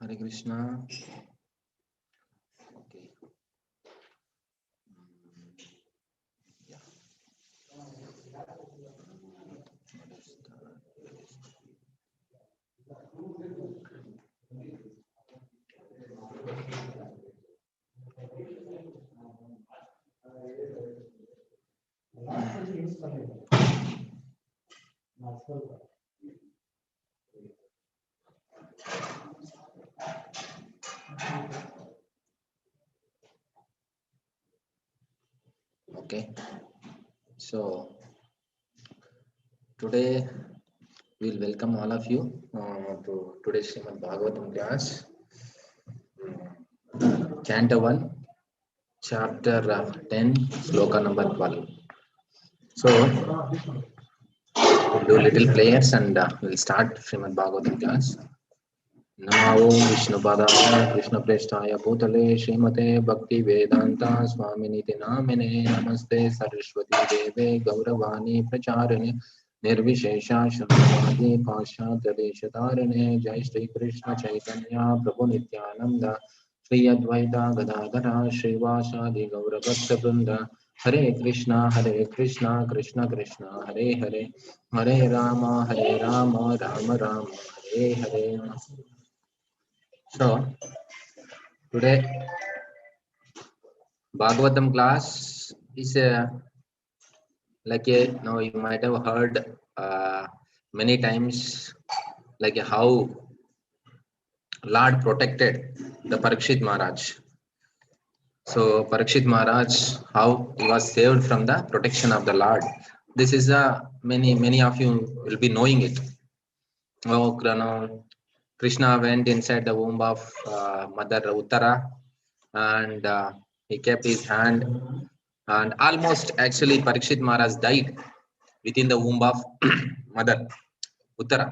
Hare Krishna. Okay. Yeah. Okay. So today we'll welcome all of you to today's Srimad Bhagavatam class. Canto 1, chapter 10, sloka number 12. So we'll do little prayers and we'll start Srimad Bhagavatam class. Namo Vishnupadaya Krishna Prestaya Bhutale Srimate Bhakti Vedanta Swaminiti Namine Namaste Saraswati Deve Gauravani Pracharine Nirvishesha Shanavadi Pashyatya Deshatarine Jai Shri Krishna Chaitanya Prabhu Nityananda Shri Advaita Gadadhara Srivasadi Gauravasta Vrinda Hare Krishna Krishna Krishna Hare Hare Hare Rama Rama Rama Hare Hare. So today Bhagavatam class is now you might have heard many times how Lord protected the Parikshit Maharaj. So Parikshit Maharaj, how he was saved from the protection of the Lord. This is many of you will be knowing it. Oh, Krishna went inside the womb of Mother Uttara and he kept his hand and almost actually Parikshit Maharaj died within the womb of Mother Uttara,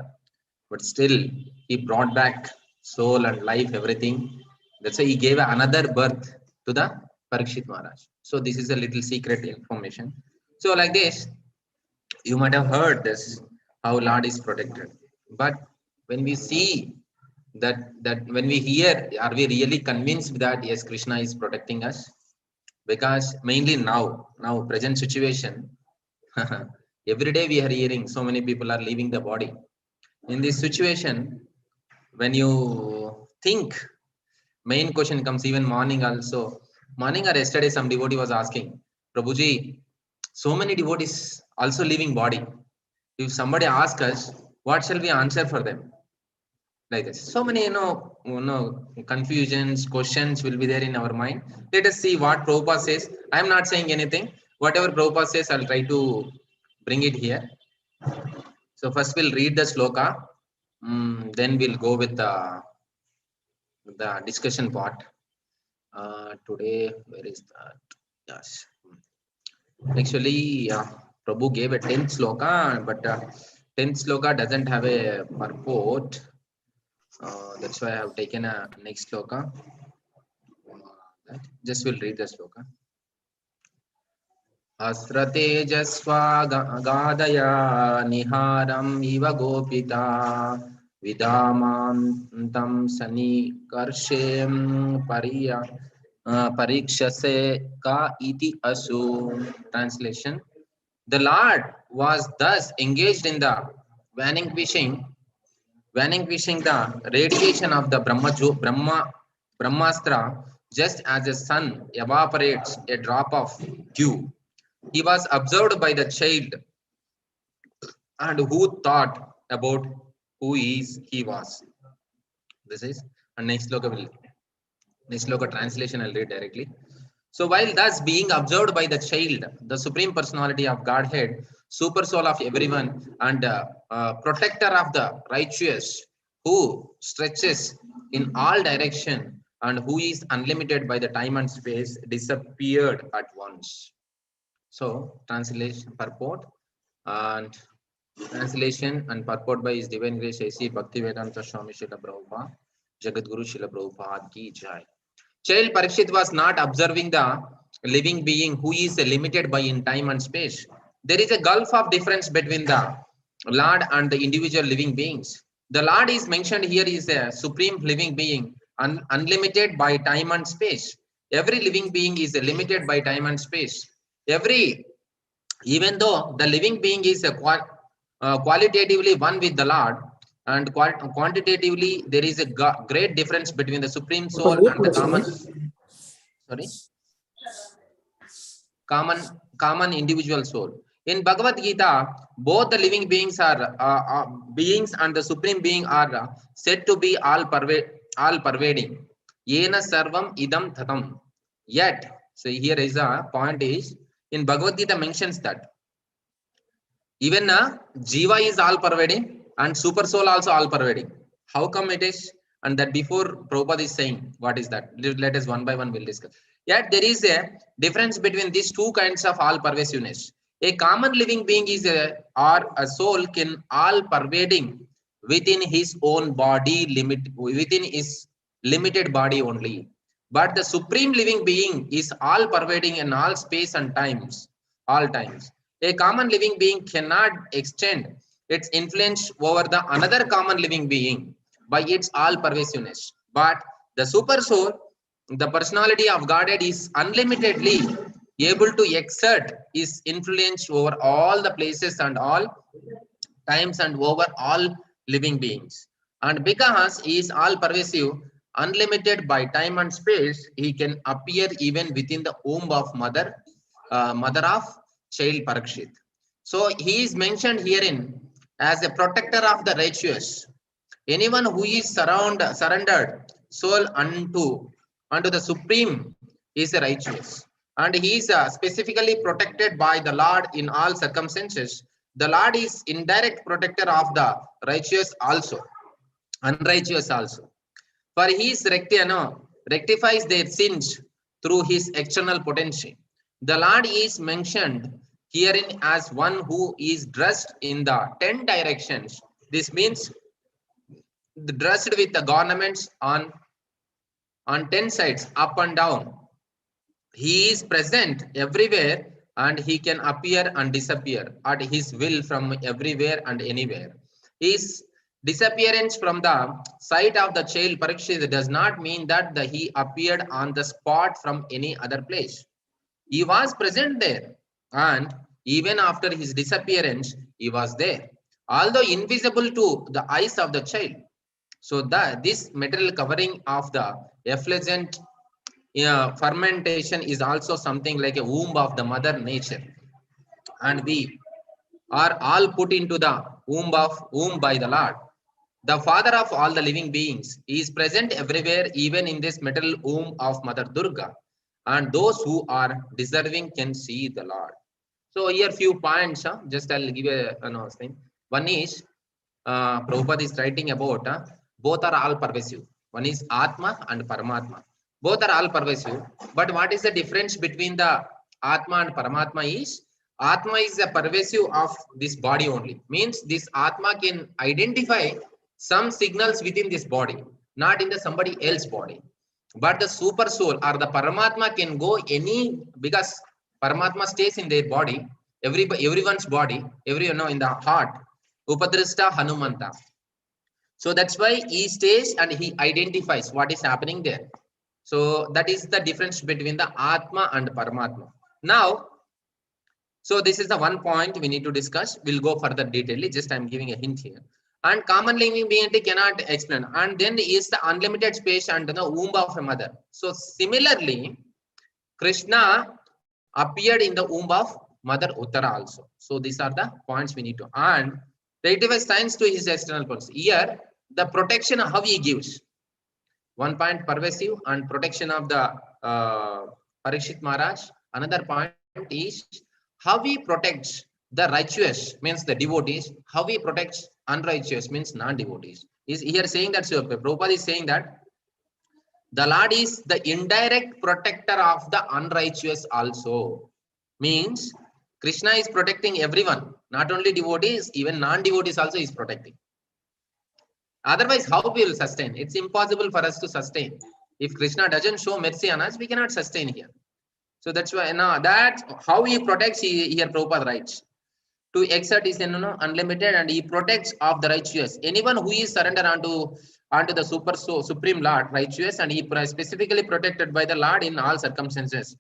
but still he brought back soul and life, everything. That's why he gave another birth to the Parikshit Maharaj. So this is a little secret information. So like this, you might have heard this, how Lord is protected. But when we see that when we hear, are we really convinced that yes, Krishna is protecting us? Because mainly now present situation, every day we are hearing so many people are leaving the body. In this situation, when you think, main question comes even morning also. Morning or yesterday, some devotee was asking, Prabhuji, so many devotees also leaving body. If somebody asks us, what shall we answer for them? Like this. So many, confusions, questions will be there in our mind. Let us see what Prabhupada says. I am not saying anything. Whatever Prabhupada says, I'll try to bring it here. So first we'll read the sloka. Then we'll go with the discussion part. Today, where is that? Yes. Actually, Prabhu gave a 10th sloka, but 10th sloka doesn't have a purport. That's why I have taken a next sloka. Just will read the sloka. Asratejasva gadaya niharam iva gopita vidamantam sani karshem parikshase ka iti asu. Translation: the Lord was thus engaged in the vanquishing the radiation of the Brahmastra, just as the sun evaporates a drop of dew. He was observed by the child, and who thought about who he was. This is a next sloka translation. I'll read directly. So while thus being observed by the child, the Supreme Personality of Godhead, super soul of everyone, and protector of the righteous, who stretches in all direction and who is unlimited by the time and space, disappeared at once. So translation, purport, and translation and purport by His Divine Grace A.C. Bhaktivedanta Swami Srila Prabhupada, Jagadguru Srila Prabhupada Ki Jai. Child Parikshit was not observing the living being who is limited by in time and space. There is a gulf of difference between the Lord and the individual living beings. The Lord is mentioned here is a supreme living being, unlimited by time and space. Every living being is limited by time and space. Even though the living being is qualitatively one with the Lord, and quantitatively there is a great difference between the Supreme Soul and the common individual soul. In Bhagavad Gita, both the living beings are beings and the Supreme Being are said to be all pervading. Yena sarvam idam tatam. Yet, so here is a point is, in Bhagavad Gita mentions that even Jiva is all pervading and super soul also all pervading. How come it is? And that before Prabhupada is saying, what is that? Let us one by one will discuss. Yet there is a difference between these two kinds of all pervasiveness. A common living being is or a soul can all pervading within his own body within his limited body only. But the supreme living being is all pervading in all space and times, all times. A common living being cannot extend its influence over the another common living being by its all pervasiveness. But the super soul, the personality of Godhead, is unlimitedly able to exert his influence over all the places and all times and over all living beings. And because he is all pervasive, unlimited by time and space, he can appear even within the womb of mother of child Parikshit. So he is mentioned herein as a protector of the righteous. Anyone who is surrendered soul unto the Supreme is righteous. And he is specifically protected by the Lord in all circumstances. The Lord is indirect protector of the righteous also, unrighteous also. For he is rectifies their sins through his external potential. The Lord is mentioned herein as one who is dressed in the 10 directions. This means dressed with the garments on 10 sides, up and down. He is present everywhere and he can appear and disappear at his will from everywhere and anywhere. His disappearance from the sight of the child Parikshit does not mean that he appeared on the spot from any other place. He was present there, and even after his disappearance, he was there, although invisible to the eyes of the child. So this material covering of the effulgent fermentation is also something like a womb of the mother nature, and we are all put into the womb by the Lord, the father of all the living beings. He is present everywhere, even in this material womb of Mother Durga, and those who are deserving can see the Lord. So here few points, just I'll give a thing. One is Prabhupada is writing about both are all pervasive. One is Atma and Paramatma. Both are all pervasive. But what is the difference between the Atma and Paramatma is Atma is a pervasive of this body only. Means this Atma can identify some signals within this body, not in the somebody else body. But the super soul or the Paramatma can go any, because Paramatma stays in their body, everyone's body, in the heart. Upadrishta Hanumanta. So that's why he stays and he identifies what is happening there. So that is the difference between the Atma and Paramatma. Now, so this is the one point we need to discuss. We'll go further detailedly. Just I'm giving a hint here. And common living being cannot explain. And then is the unlimited space and the womb of a mother. So similarly, Krishna appeared in the womb of Mother Uttara also. So these are the points we need to. And relativize science to his external policy. Here, the protection how he gives. One point pervasive and protection of the Parikshit Maharaj. Another point is how he protects the righteous, means the devotees. How he protects unrighteous, means non-devotees. Is here saying that, so Prabhupada is saying that the Lord is the indirect protector of the unrighteous also. Means Krishna is protecting everyone, not only devotees, even non-devotees also is protecting. Otherwise, how we will sustain? It's impossible for us to sustain. If Krishna doesn't show mercy on us, we cannot sustain here. So that's why now that how he protects, here Prabhupada writes, to exert is unlimited, and he protects of the righteous. Anyone who is surrendered unto the supreme Lord, righteous, and he specifically protected by the Lord in all circumstances.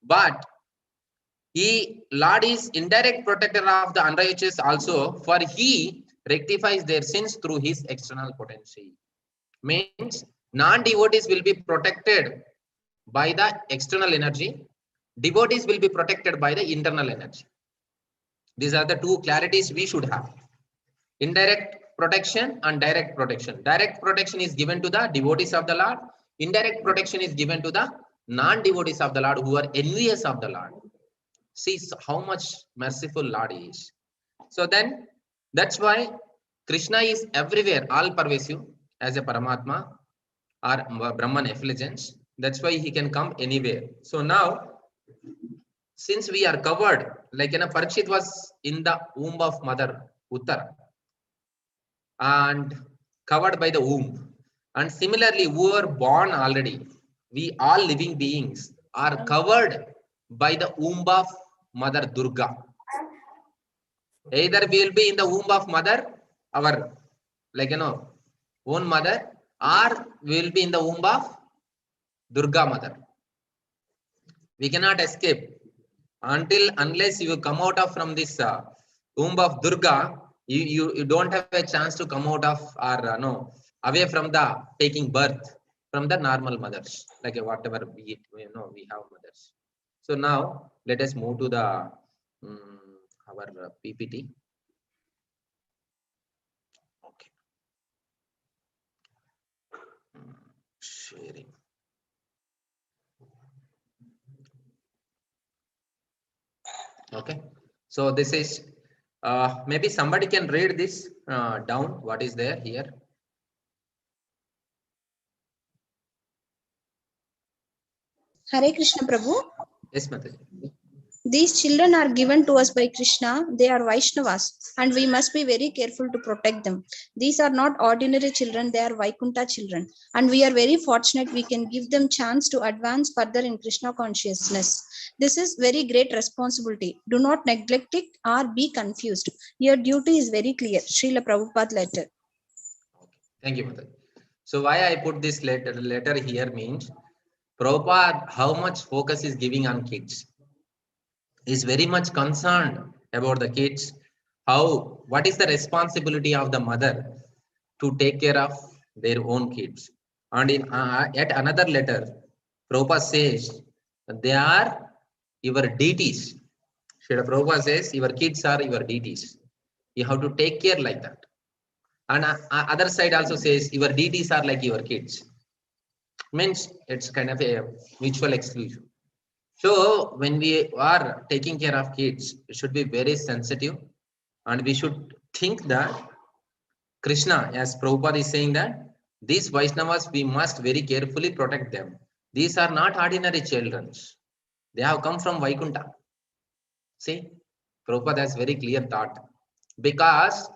But Lord is indirect protector of the unrighteous also, for he rectifies their sins through his external potency. Means non-devotees will be protected by the external energy. Devotees will be protected by the internal energy. These are the two clarities we should have. Indirect protection and direct protection. Direct protection is given to the devotees of the Lord. Indirect protection is given to the non-devotees of the Lord who are envious of the Lord. See how much merciful Lord is. So then, that's why Krishna is everywhere, all pervasive as a Paramatma or Brahman effulgence. That's why he can come anywhere. So now, since we are covered, like Parikshit was in the womb of Mother Uttara and covered by the womb. And similarly, we were born already. We all living beings are covered by the womb of Mother Durga. Either we will be in the womb of Mother, our own mother, or we will be in the womb of Durga Mother. We cannot escape unless you come out of from this womb of Durga. You don't have a chance to come out of or away from the taking birth from the normal mothers, like whatever we have mothers. So now let us move to the our PPT. Okay. Sharing. Okay. So this is maybe somebody can read this down. What is there here? Hare Krishna Prabhu. Yes, Mataji. These children are given to us by Krishna. They are Vaishnavas, and we must be very careful to protect them. These are not ordinary children, they are Vaikuntha children. And we are very fortunate we can give them chance to advance further in Krishna consciousness. This is very great responsibility. Do not neglect it or be confused. Your duty is very clear. Srila Prabhupada letter. Okay. Thank you, Mataji. So why I put this letter here means Prabhupada, how much focus is giving on kids. Is very much concerned about the kids. What is the responsibility of the mother to take care of their own kids? And in yet another letter, Prabhupada says they are your deities. Srila Prabhupada says your kids are your deities. You have to take care like that. And other side also says your deities are like your kids. Means it's kind of a mutual exclusion. So when we are taking care of kids, we should be very sensitive, and we should think that Krishna, as Prabhupada is saying, that these Vaishnavas, we must very carefully protect them. These are not ordinary children. They have come from Vaikuntha. See, Prabhupada has very clear thought. Because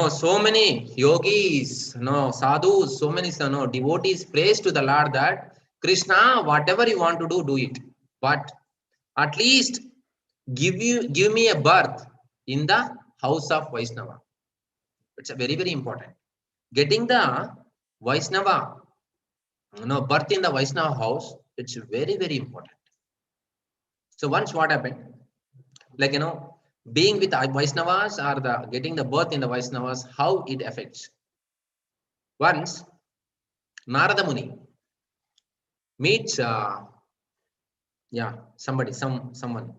so many yogis, sadhus, so many devotees praise to the Lord that Krishna, whatever you want to do, do it. But at least give me a birth in the house of Vaishnava. It's a very, very important. Getting the Vaishnava, birth in the Vaishnava house, it's very, very important. So once what happened, like, being with Vaishnavas or getting the birth in the Vaishnavas, how it affects. Once Narada Muni meets, someone.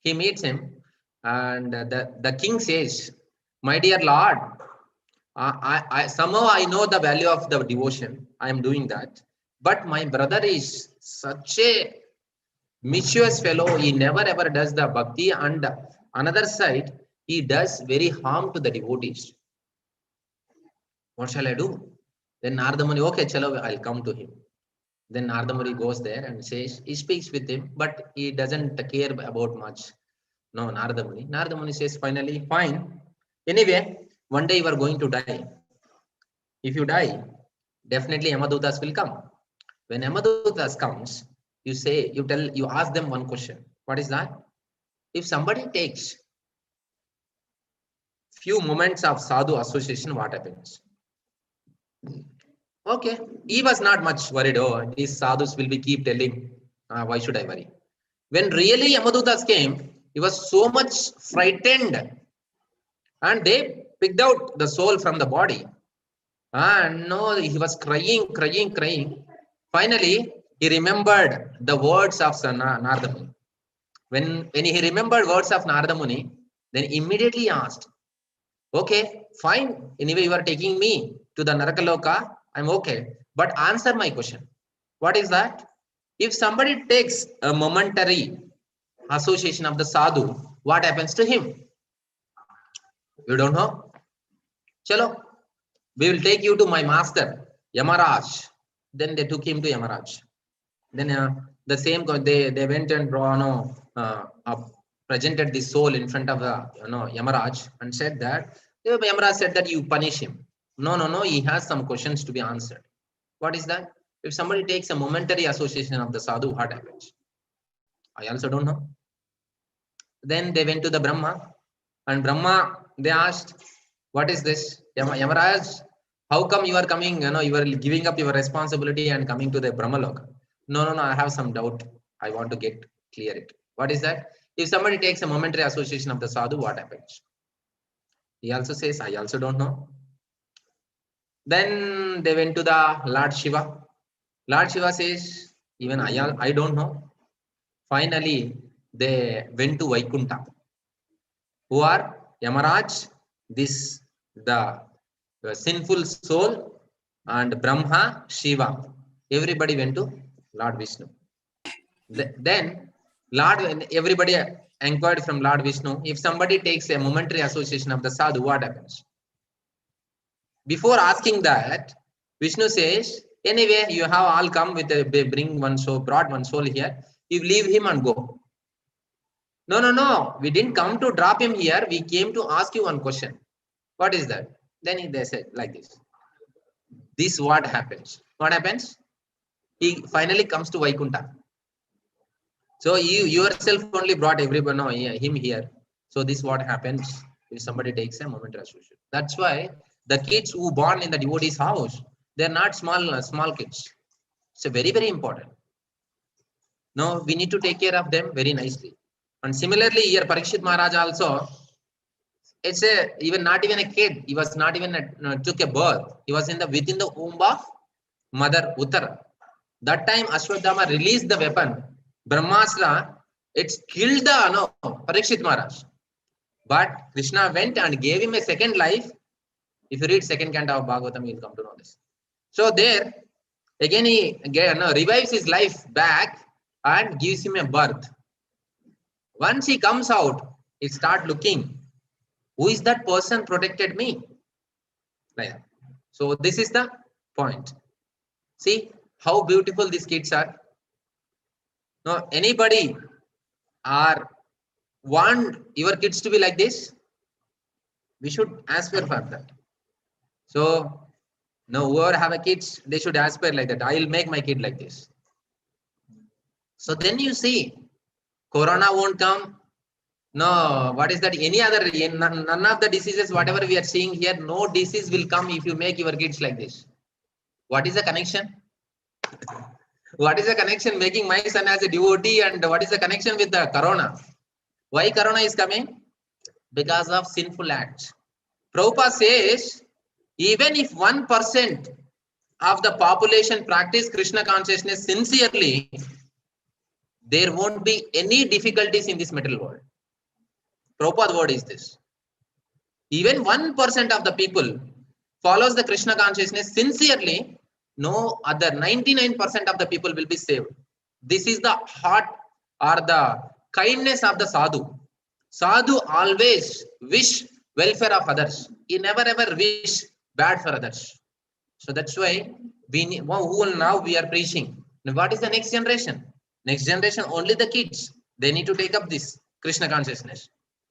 He meets him, and the king says, "My dear Lord, I somehow I know the value of the devotion. I am doing that, but my brother is such a mischievous fellow. He never ever does the bhakti, and another side, he does very harm to the devotees. What shall I do?" Then Narada Muni, okay, chalo, I'll come to him. Then Narada Muni goes there and says, he speaks with him, but he doesn't care about much. No, Narada Muni. Narada Muni says, finally, fine. Anyway, one day you are going to die. If you die, definitely Yamadutas will come. When Yamadutas comes, you ask them one question. What is that? If somebody takes few moments of sadhu association, what happens? Okay, he was not much worried. Oh, these sadhus will be keep telling, why should I worry? When really Yamadutas came, he was so much frightened, and they picked out the soul from the body. And no, he was crying, crying, crying. Finally, he remembered the words of Narada Muni. When he remembered words of Narada Muni, then immediately he asked, okay, fine. Anyway, you are taking me to the Narakaloka. I'm okay. But answer my question. What is that? If somebody takes a momentary association of the sadhu, what happens to him? You don't know? Chalo, we will take you to my master, Yamaraj. Then they took him to Yamaraj. Then the same, they went and presented the soul in front of the Yamaraj and said that, Yamaraj said that you punish him. No, he has some questions to be answered. What is that? If somebody takes a momentary association of the sadhu, what happens? I also don't know. Then they went to the Brahma, and Brahma, they asked, what is this? Yamaraj, how come you are coming, you are giving up your responsibility and coming to the Brahmaloka? No, I have some doubt. I want to clear it. What is that? If somebody takes a momentary association of the sadhu, what happens? He also says, I also don't know. Then they went to the Lord Shiva. Lord Shiva says, even I don't know. Finally, they went to Vaikunta. Who are Yamaraj, the sinful soul, and Brahma, Shiva. Everybody went to Lord Vishnu. Then everybody inquired from Lord Vishnu, if somebody takes a momentary association of the sadhu, what happens? Before asking that, Vishnu says, anyway, you have all come with bring one soul, brought one soul here. You leave him and go. No. We didn't come to drop him here. We came to ask you one question. What is that? Then they said like this. This what happens? What happens? He finally comes to Vaikunta. So you yourself only brought everyone, him here. So this what happens if somebody takes a momentary association. That's why the kids who born in the devotee's house, they're not small kids. It's very, very important. No, we need to take care of them very nicely. And similarly, here Parikshit Maharaj also, not even a kid. He was not even took a birth. He was within the womb of mother Uttara. That time Ashwadhama released the weapon, Brahmastra. It's killed the Parikshit Maharaj. But Krishna went and gave him a second life. If you read second canto of Bhagavatam, you'll come to know this. So there, again he revives his life back and gives him a birth. Once he comes out, he starts looking, who is that person protected me? Like that. So this is the point. See how beautiful these kids are. No, anybody or want your kids to be like this? We should aspire for that. So now whoever have a kids, they should aspire like that. I will make my kid like this. So then you see, Corona won't come. No, what is that? Any other, none of the diseases, whatever we are seeing here, no disease will come if you make your kids like this. What is the connection? What is the connection making my son as a devotee, and what is the connection with the Corona? Why Corona is coming? Because of sinful acts. Prabhupada says, even if 1% of the population practice Krishna consciousness sincerely, there won't be any difficulties in this material world. Prabhupada word is this. Even 1% of the people follows the Krishna consciousness sincerely, no other 99% of the people will be saved. This is the heart or the kindness of the sadhu. Sadhu always wish welfare of others. He never ever wish bad for others. So that's why we need, now we are preaching. Now what is the next generation? Next generation, only the kids. They need to take up this Krishna consciousness.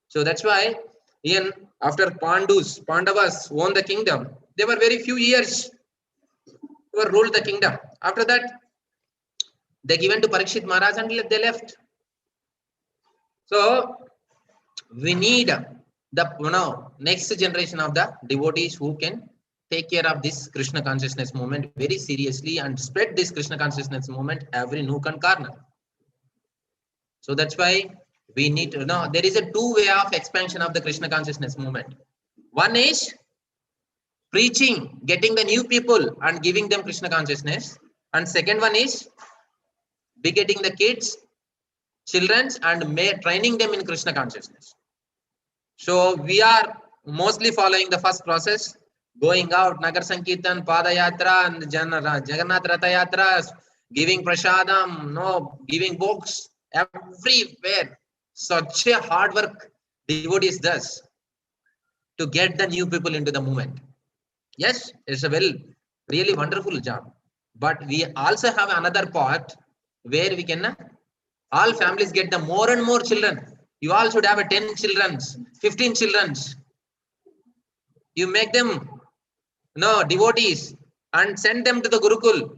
So that's why even after Pandavas won the kingdom, they were very few years who ruled the kingdom. After that, they given to Parikshit Maharaj and they left. So we need the next generation of the devotees who can take care of this Krishna consciousness movement very seriously and spread this Krishna consciousness movement every nook and corner. So that's why we need to know there is a two way of expansion of the Krishna consciousness movement. One is preaching, getting the new people and giving them Krishna consciousness. And second one is begetting the kids, children, and training them in Krishna consciousness. So we are mostly following the first process, going out, Nagar Sankirtan, Padayatra, and Jagannath Ratha Yatras, giving prasadam, giving books everywhere. Such a hard work devotees does to get the new people into the movement. Yes, it's a really wonderful job. But we also have another part where we can, all families get the more and more children. You all should have a 10 children, 15 children. You make them devotees and send them to the Gurukul.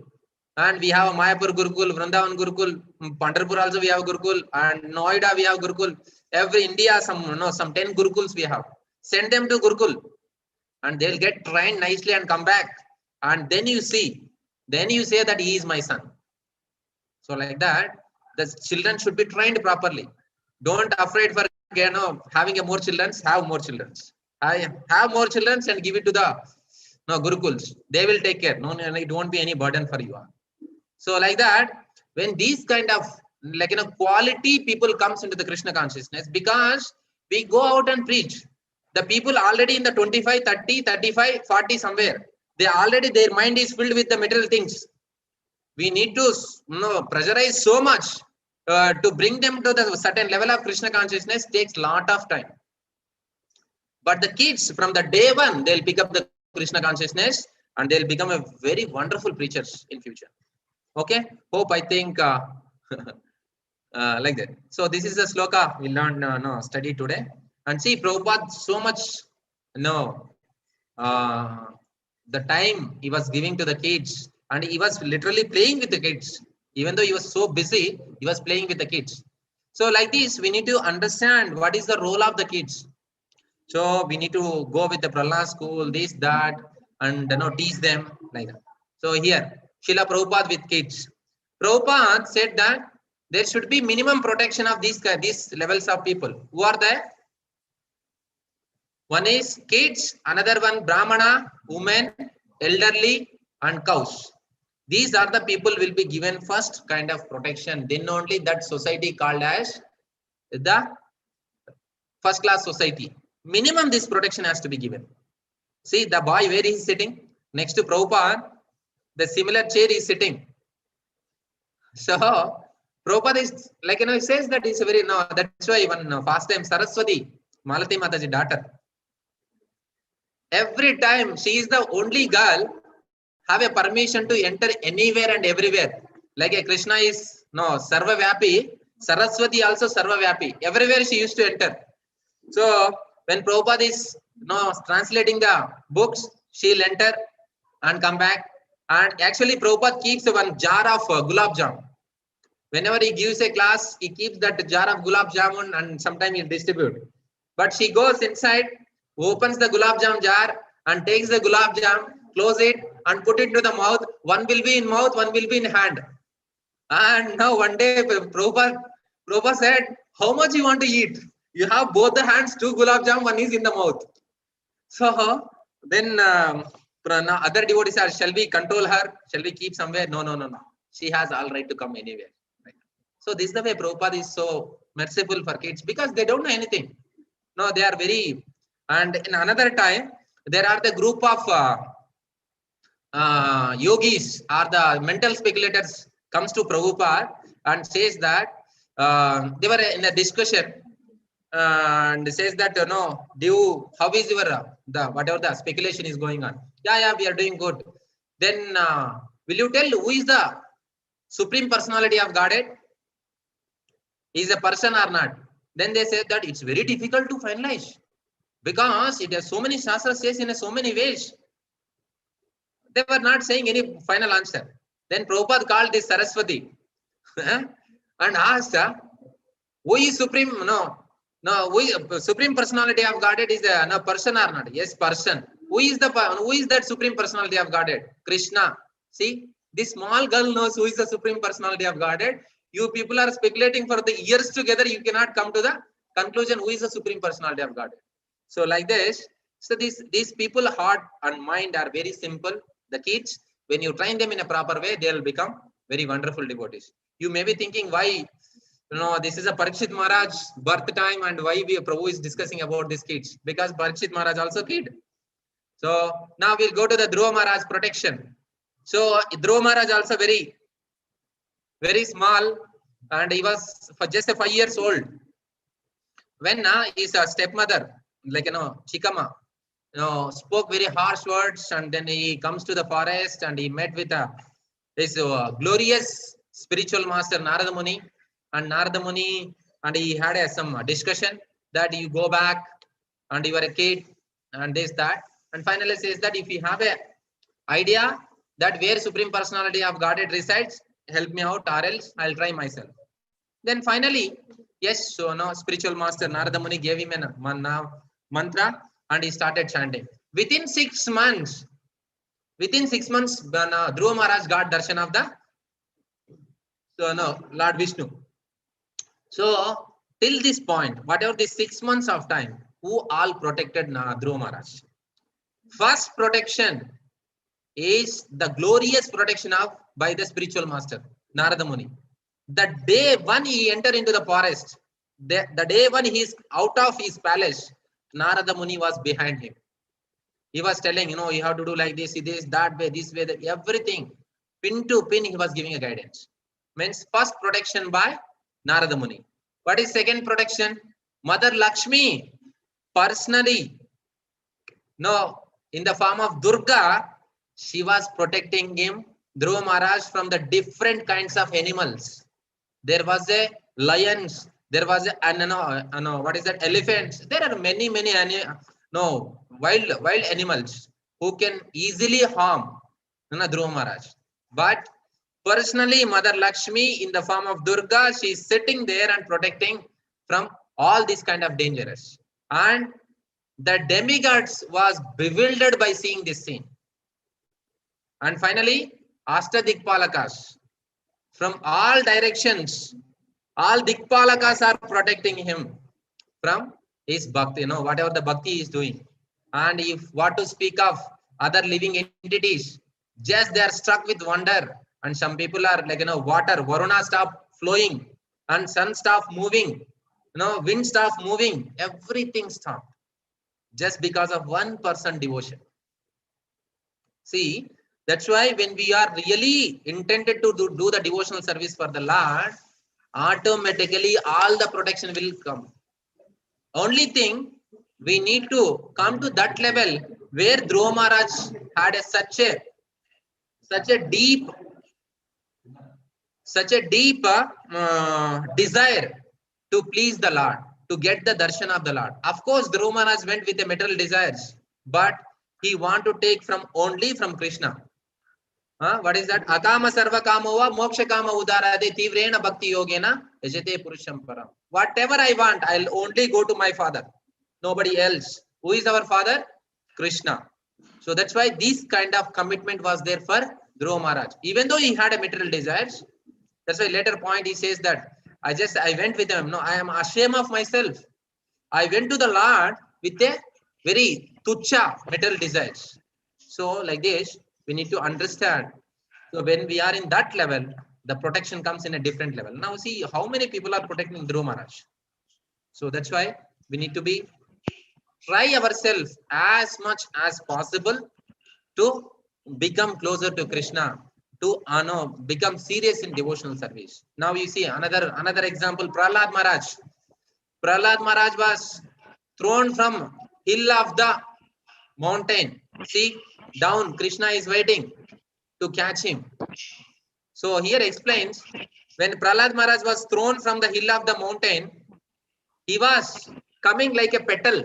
And we have a Mayapur Gurukul, Vrindavan Gurukul, Pandharpur also we have Gurukul, and Noida we have Gurukul. Every India, some 10 Gurukuls we have. Send them to Gurukul and they'll get trained nicely and come back. And then you say that he is my son. So like that, the children should be trained properly. Don't afraid for having more children, have more children. I have more children and give it to the Gurukuls. They will take care. No, it won't be any burden for you. So like that, when these kind of quality people comes into the Krishna consciousness, because we go out and preach. The people already in the 25, 30, 35, 40 somewhere, their mind is filled with the material things. We need to pressurize so much to bring them to the certain level of Krishna consciousness takes lot of time. But the kids from the day one, they'll pick up the Krishna consciousness and they'll become a very wonderful preachers in future. Okay, hope I think like that. So this is the sloka we learned study today. And see, Prabhupada so much the time he was giving to the kids, and he was literally playing with the kids. Even though he was so busy, he was playing with the kids. So like this, we need to understand what is the role of the kids. So we need to go with the Prahlad school, this, that, and teach them like that. So here, Srila Prabhupada with kids. Prabhupada said that there should be minimum protection of these levels of people. Who are there? One is kids, another one Brahmana, women, elderly, and cows. These are the people will be given first kind of protection. Then only that society called as the first class society. Minimum this protection has to be given. See the boy where he is sitting next to Prabhupada, the similar chair is sitting. So Prabhupada is he says that it's a very that's why even past time Saraswati, Malati Mataji daughter. Every time she is the only girl have a permission to enter anywhere and everywhere. Like a Krishna is Sarva Vyapi, Saraswati also Sarvavyapi. Everywhere she used to enter. So when Prabhupada is translating the books, she'll enter and come back. And actually Prabhupada keeps one jar of gulab jam. Whenever he gives a class, he keeps that jar of gulab jamun and sometimes he'll distribute. But she goes inside, opens the gulab jam jar and takes the gulab jam, close it and put it to the mouth. One will be in mouth, one will be in hand. And now one day Prabhupada said, how much you want to eat? You have both the hands, 2 gulab jam, one is in the mouth. So then other devotees are, shall we control her? Shall we keep somewhere? No. She has all right to come anywhere. Right? So this is the way Prabhupada is so merciful for kids because they don't know anything. No, they are very. And in another time, there are the group of yogis or the mental speculators comes to Prabhupada and says that they were in a discussion and says that how is your whatever the speculation is going on? Yeah, we are doing good. Then will you tell who is the Supreme Personality of Godhead? Is a person or not? Then they said that it's very difficult to finalize because it has so many shastras says in so many ways. They were not saying any final answer. Then Prabhupada called this Saraswati and asked, who is Supreme? Who is Supreme Personality of Godhead is a person or not? Yes, person. Who is that Supreme Personality of Godhead? Krishna. See, this small girl knows who is the Supreme Personality of Godhead. You people are speculating for the years together. You cannot come to the conclusion who is the Supreme Personality of Godhead. So like this, so these people heart and mind are very simple. The kids, when you train them in a proper way, they will become very wonderful devotees. You may be thinking why, this is a Parikshit Maharaj birth time and why Prabhu is discussing about these kids, because Parikshit Maharaj also kid. So now we'll go to the Dhruva Maharaj protection. So Dhruva Maharaj also very, very small and he was for just 5 years old. When his stepmother, like, Chikama, spoke very harsh words, and then he comes to the forest and he met with his glorious spiritual master Narada Muni, and Narada Muni, and he had some discussion that you go back and you are a kid and this that, and finally says that if you have a idea that where Supreme Personality of Godhead resides, help me out or else I'll try myself. Then finally, yes, so now spiritual master Narada Muni gave him a mantra and he started chanting. Within 6 months, Dhruva Maharaj got darshan of the Lord Vishnu. So till this point, whatever the 6 months of time, who all protected Dhruva Maharaj? First protection is the glorious protection by the spiritual master Narada Muni. The day one he entered into the forest, the day one he is out of his palace, Narada Muni was behind him. He was telling, you have to do like this, that way, this way, everything. Pin to pin, he was giving a guidance. Means first protection by Narada Muni. What is second protection? Mother Lakshmi, personally, in the form of Durga, she was protecting him, Dhruva Maharaj, from the different kinds of animals. There was a lions, there was elephants. There are many wild animals who can easily harm Dhruva Maharaj. But personally, Mother Lakshmi in the form of Durga, she is sitting there and protecting from all these kind of dangers. And the demigods was bewildered by seeing this scene. And finally, Ashtadikpalakas, from all directions, all Dikpalakas are protecting him from his bhakti, whatever the bhakti is doing. And if what to speak of other living entities, just they are struck with wonder. And some people are like, water, Varuna stop flowing and sun stop moving, wind stop moving, everything stopped just because of one person devotion. See, that's why when we are really intended to do the devotional service for the Lord, automatically all the protection will come. Only thing, we need to come to that level where Dhruva Maharaj had such a deep such a deep desire to please the Lord, to get the darshan of the Lord. Of course, Dhruva Maharaj went with the material desires, but he want to take from only from Krishna. What is that? Akama sarva kamova moksha kama udarade tivrena bhakti yogena yajate purusham param. Whatever I want, I'll only go to my father, nobody else. Who is our father? Krishna. So that's why this kind of commitment was there for Dhruva Maharaj. Even though he had a material desires, that's why later point he says that I went with him. No, I am ashamed of myself. I went to the Lord with a very tucha material desires. So like this, we need to understand. So when we are in that level, the protection comes in a different level. Now see how many people are protecting Dhruva Maharaj. So that's why we need to be try ourselves as much as possible to become closer to Krishna, to become serious in devotional service. Now you see another example, Prahlad Maharaj. Prahlad Maharaj was thrown from hill of the mountain. See, down, Krishna is waiting to catch him. So here explains, when Prahlad Maharaj was thrown from the hill of the mountain, he was coming like a petal.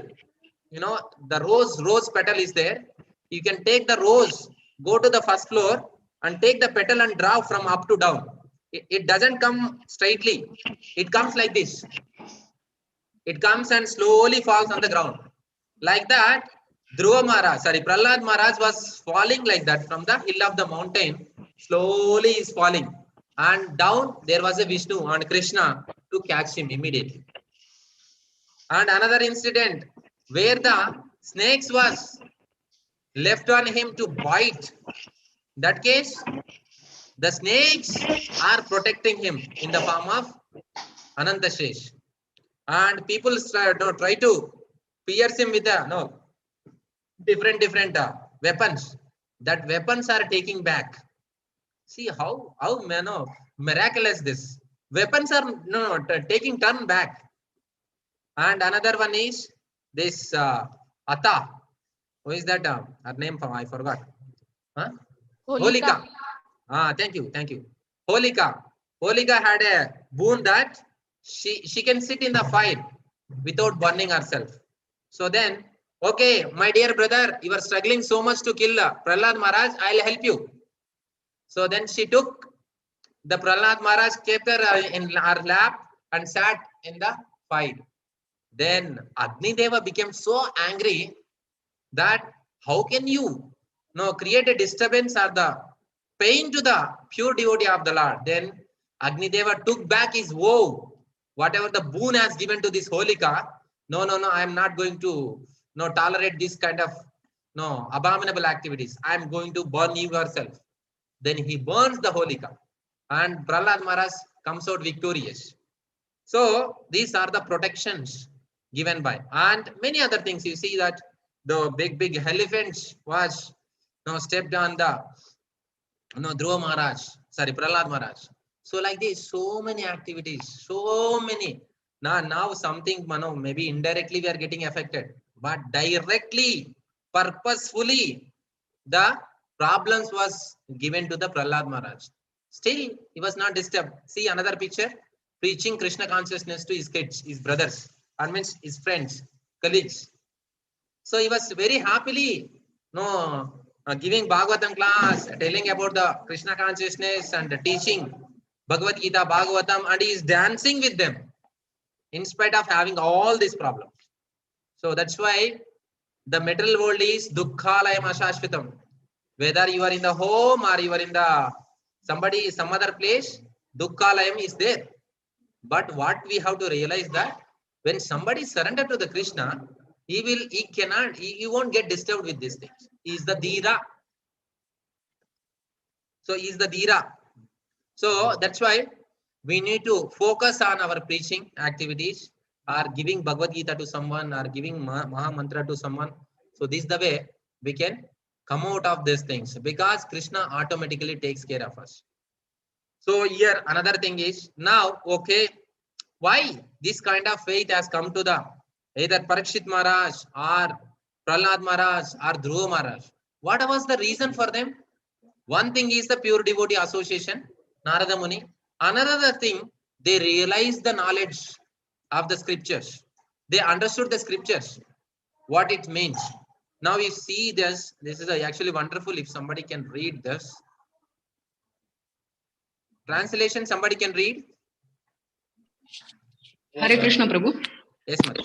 You know, the rose petal is there. You can take the rose, go to the first floor and take the petal and draw from up to down. It doesn't come straightly. It comes like this. It comes and slowly falls on the ground. Like that, Prahlad Maharaj was falling like that from the hill of the mountain. Slowly is falling. And down there was a Vishnu and Krishna to catch him immediately. And another incident where the snakes was left on him to bite. That case, the snakes are protecting him in the form of Anantashesh. And people try to pierce him with different weapons. That weapons are taking back. See how miraculous this. Weapons are taking turn back. And another one is this Ata. Who is that? Her name I forgot. Huh? Holika. Thank you. Holika. Holika had a boon that she can sit in the fire without burning herself. So then, okay, my dear brother, you are struggling so much to kill Prahlad Maharaj, I'll help you. So then she took the Prahlad Maharaj, kept her in her lap and sat in the fire. Then Agni Deva became so angry that how can you create a disturbance or the pain to the pure devotee of the Lord? Then Agni Deva took back his woe, whatever the boon has given to this Holika. No, I am not going to tolerate this kind of abominable activities. I am going to burn you yourself. Then he burns the Holika and Prahlad Maharaj comes out victorious. So these are the protections given by, and many other things. You see that the big elephants was stepped on the Dhruva Maharaj, Prahlad Maharaj. So like this, so many activities, so many. Now something maybe indirectly we are getting affected, but directly, purposefully, the problems was given to the Prahlad Maharaj. Still, he was not disturbed. See another picture, preaching Krishna consciousness to his kids, his brothers, and means his friends, colleagues. So he was very happily giving Bhagavatam class, telling about the Krishna consciousness and teaching Bhagavad Gita, Bhagavatam, and he is dancing with them in spite of having all these problems. So that's why the material world is dukkhalayam ashashvitam. Whether you are in the home or you are in the some other place, dukkhalayam is there. But what we have to realize that when somebody surrender to the Krishna, he won't get disturbed with these things. He is the Dhira. So he is the Dhira. So that's why we need to focus on our preaching activities, or giving Bhagavad Gita to someone, or giving Maha Mantra to someone. So this is the way we can come out of these things, because Krishna automatically takes care of us. So here another thing is, now, okay, why this kind of faith has come to the either Parikshit Maharaj or Prahlad Maharaj or Dhruva Maharaj? What was the reason for them? One thing is the pure devotee association, Narada Muni. Another thing, they realized the knowledge of the scriptures. They understood the scriptures, what it means. Now you see this. This is actually wonderful. If somebody can read this translation, somebody can read. Hare Krishna Prabhu. Yes, Mati.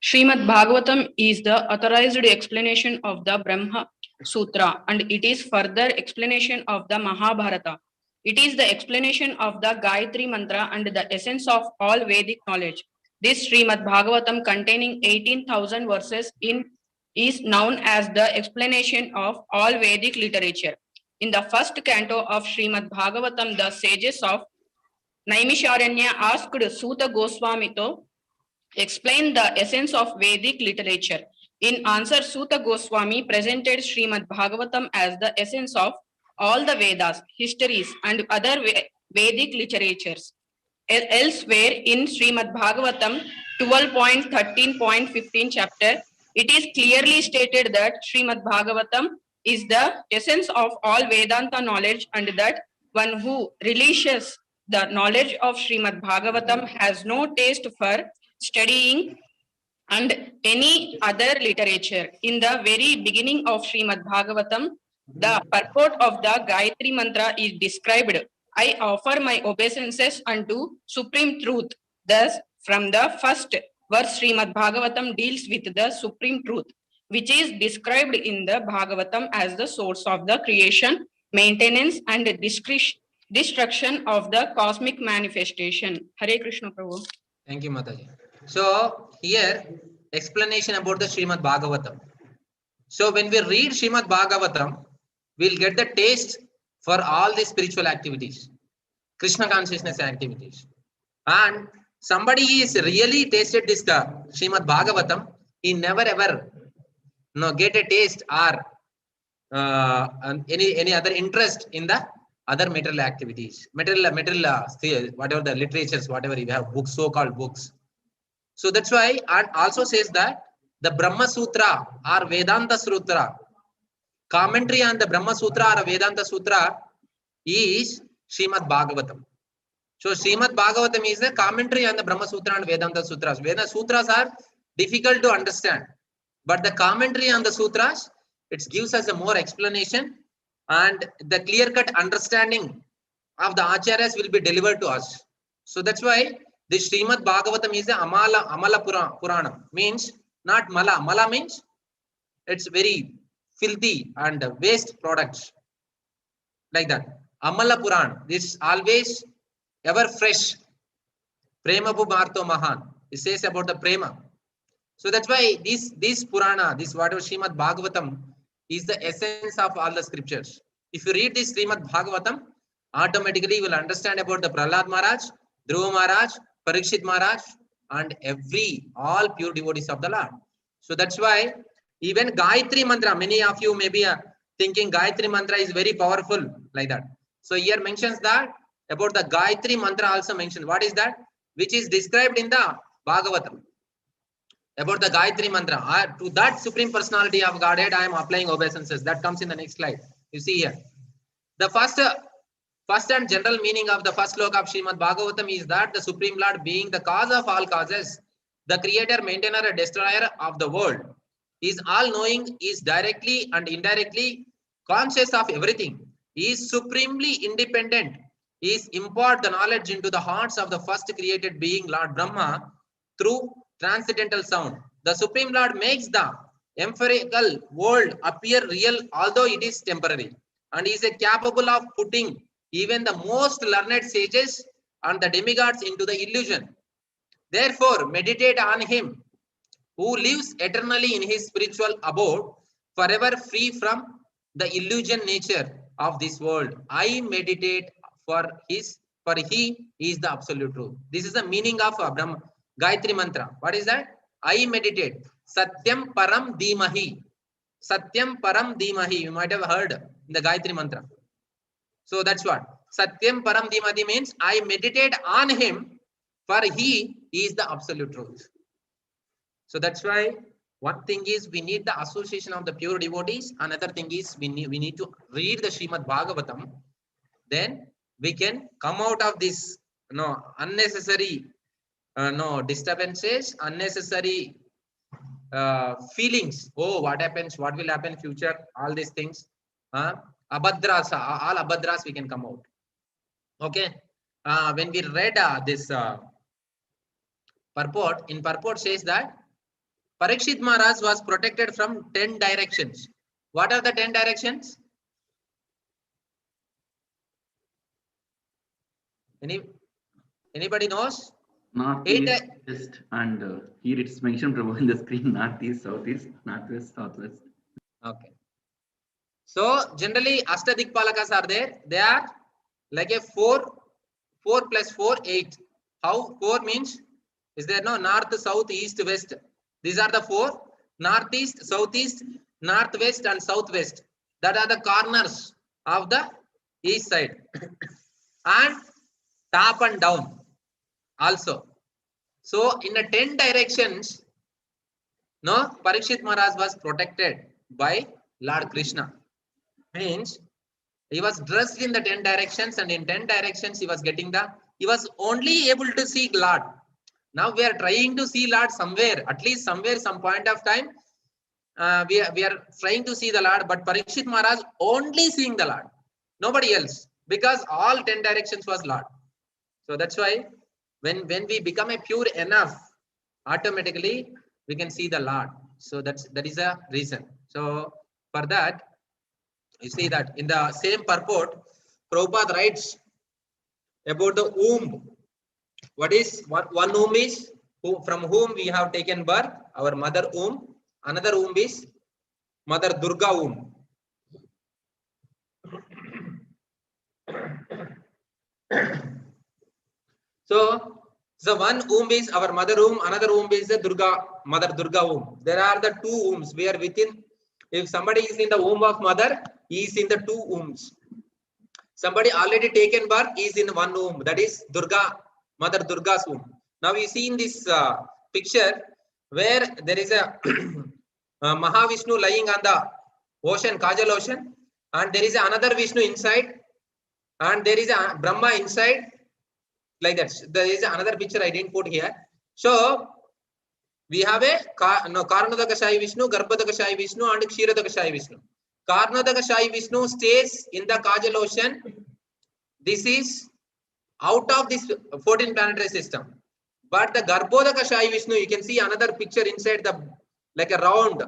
Srimad Bhagavatam is the authorized explanation of the Brahma Sutra, and it is further explanation of the Mahabharata. It is the explanation of the Gayatri Mantra and the essence of all Vedic knowledge. This Srimad Bhagavatam, containing 18,000 verses, is known as the explanation of all Vedic literature. In the first canto of Srimad Bhagavatam, the sages of Naimisharanya asked Suta Goswami to explain the essence of Vedic literature. In answer, Suta Goswami presented Srimad Bhagavatam as the essence of all the Vedas, histories, and other Vedic literatures. Elsewhere in Srimad Bhagavatam 12.13.15 chapter, it is clearly stated that Srimad Bhagavatam is the essence of all Vedanta knowledge, and that one who relishes the knowledge of Srimad Bhagavatam has no taste for studying and any other literature. In the very beginning of Srimad Bhagavatam, the purport of the Gayatri Mantra is described. I offer my obeisances unto Supreme Truth. Thus, from the first verse, Srimad Bhagavatam deals with the Supreme Truth, which is described in the Bhagavatam as the source of the creation, maintenance, and destruction of the cosmic manifestation. Hare Krishna Prabhu. Thank you, Mataji. So here, explanation about the Srimad Bhagavatam. So when we read Srimad Bhagavatam, we'll get the taste for all the spiritual activities, Krishna consciousness activities. And somebody is really tasted this Srimad Bhagavatam, he never ever get a taste or any other interest in the other material activities, material whatever the literatures, whatever you have, books, so-called books. So that's why, and also says that the Brahma Sutra or Vedanta Sutra, commentary on the Brahma Sutra or Vedanta Sutra is Srimad Bhagavatam. So Srimad Bhagavatam is the commentary on the Brahma Sutra and Vedanta Sutras. Vedanta Sutras are difficult to understand, but the commentary on the Sutras, it gives us a more explanation, and the clear-cut understanding of the Acharyas will be delivered to us. So that's why this Srimad Bhagavatam is the Amala Puranam. Means not Mala. Mala means it's very filthy and waste products. Like that. Amala Puran. This always ever fresh. Prema Bhumarto Mahan. It says about the Prema. So that's why this Purana, this whatever Srimad Bhagavatam is the essence of all the scriptures. If you read this Srimad Bhagavatam, automatically you will understand about the Prahlad Maharaj, Dhruva Maharaj, Parikshit Maharaj, and all pure devotees of the Lord. So that's why even Gayatri Mantra, many of you may be thinking Gayatri Mantra is very powerful, like that. So here mentions that about the Gayatri Mantra also mentioned. What is that? Which is described in the Bhagavatam. About the Gayatri Mantra. To that Supreme Personality of Godhead, I am applying obeisances. That comes in the next slide. You see here. The first and general meaning of the first sloka of Srimad Bhagavatam is that the Supreme Lord, being the cause of all causes, the creator, maintainer, and destroyer of the world, is all-knowing, is directly and indirectly conscious of everything, is supremely independent, is impart the knowledge into the hearts of the first created being, Lord Brahma, through transcendental sound. The Supreme Lord makes the empirical world appear real, although it is temporary, and is capable of putting even the most learned sages and the demigods into the illusion. Therefore, meditate on him who lives eternally in his spiritual abode, forever free from the illusion nature of this world. I meditate for he is the absolute truth. This is the meaning of Gayatri Mantra. What is that? I meditate. Satyam Param Dhimahi. Satyam Param Dhimahi. You might have heard in the Gayatri Mantra. So that's what. Satyam Param Dhimahi means I meditate on him, for he is the absolute truth. So that's why one thing is we need the association of the pure devotees. Another thing is we need to read the Srimad Bhagavatam. Then we can come out of this unnecessary disturbances, unnecessary feelings. Oh, what happens, what will happen future, all these things, abhadras, all abhadras we can come out. Okay, when we read this purport, in purport says that Parikshit Maharaj was protected from 10 directions. What are the 10 directions? Anybody knows? Northeast, west, and here it's mentioned in the screen: northeast, southeast, northwest, southwest. Okay. So generally Ashtadikpalakas are there. They are like a 4 plus 4, 8. How 4 means? Is there no north, south, east, west? These are the 4. Northeast, southeast, northwest, and southwest. That are the corners of the east side. And top and down also. So in the 10 directions, Parikshit Maharaj was protected by Lord Krishna. Means he was dressed in the 10 directions, and in 10 directions he was only able to see Lord. Now we are trying to see Lord somewhere, at least somewhere, some point of time. We are trying to see the Lord, but Parikshit Maharaj only seeing the Lord, nobody else, because all 10 directions was Lord. So that's why when we become a pure enough, automatically we can see the Lord. So that is a reason. So for that, you see that in the same purport, Prabhupada writes about the womb. What is one womb is from whom we have taken birth, our mother womb. Another womb is Mother Durga womb. So one womb is our mother womb, another womb is the Mother Durga womb. There are the 2 wombs where within, if somebody is in the womb of mother, he is in the 2 wombs. Somebody already taken birth is in one womb, that is Mother Durga's womb. Now you see in this picture where there is a Mahavishnu lying on the ocean, Kajal ocean, and there is another Vishnu inside, and there is a Brahma inside, like that. There is another picture I didn't put here. So we have a Karnadakashayi Vishnu, Garbhadakashayi Vishnu, and Kshiradakashayi Vishnu. Karnadakashayi Vishnu stays in the Kajal ocean. This is out of this 14 planetary system. But the Garbhodakashayi Vishnu, you can see another picture inside the, like a round.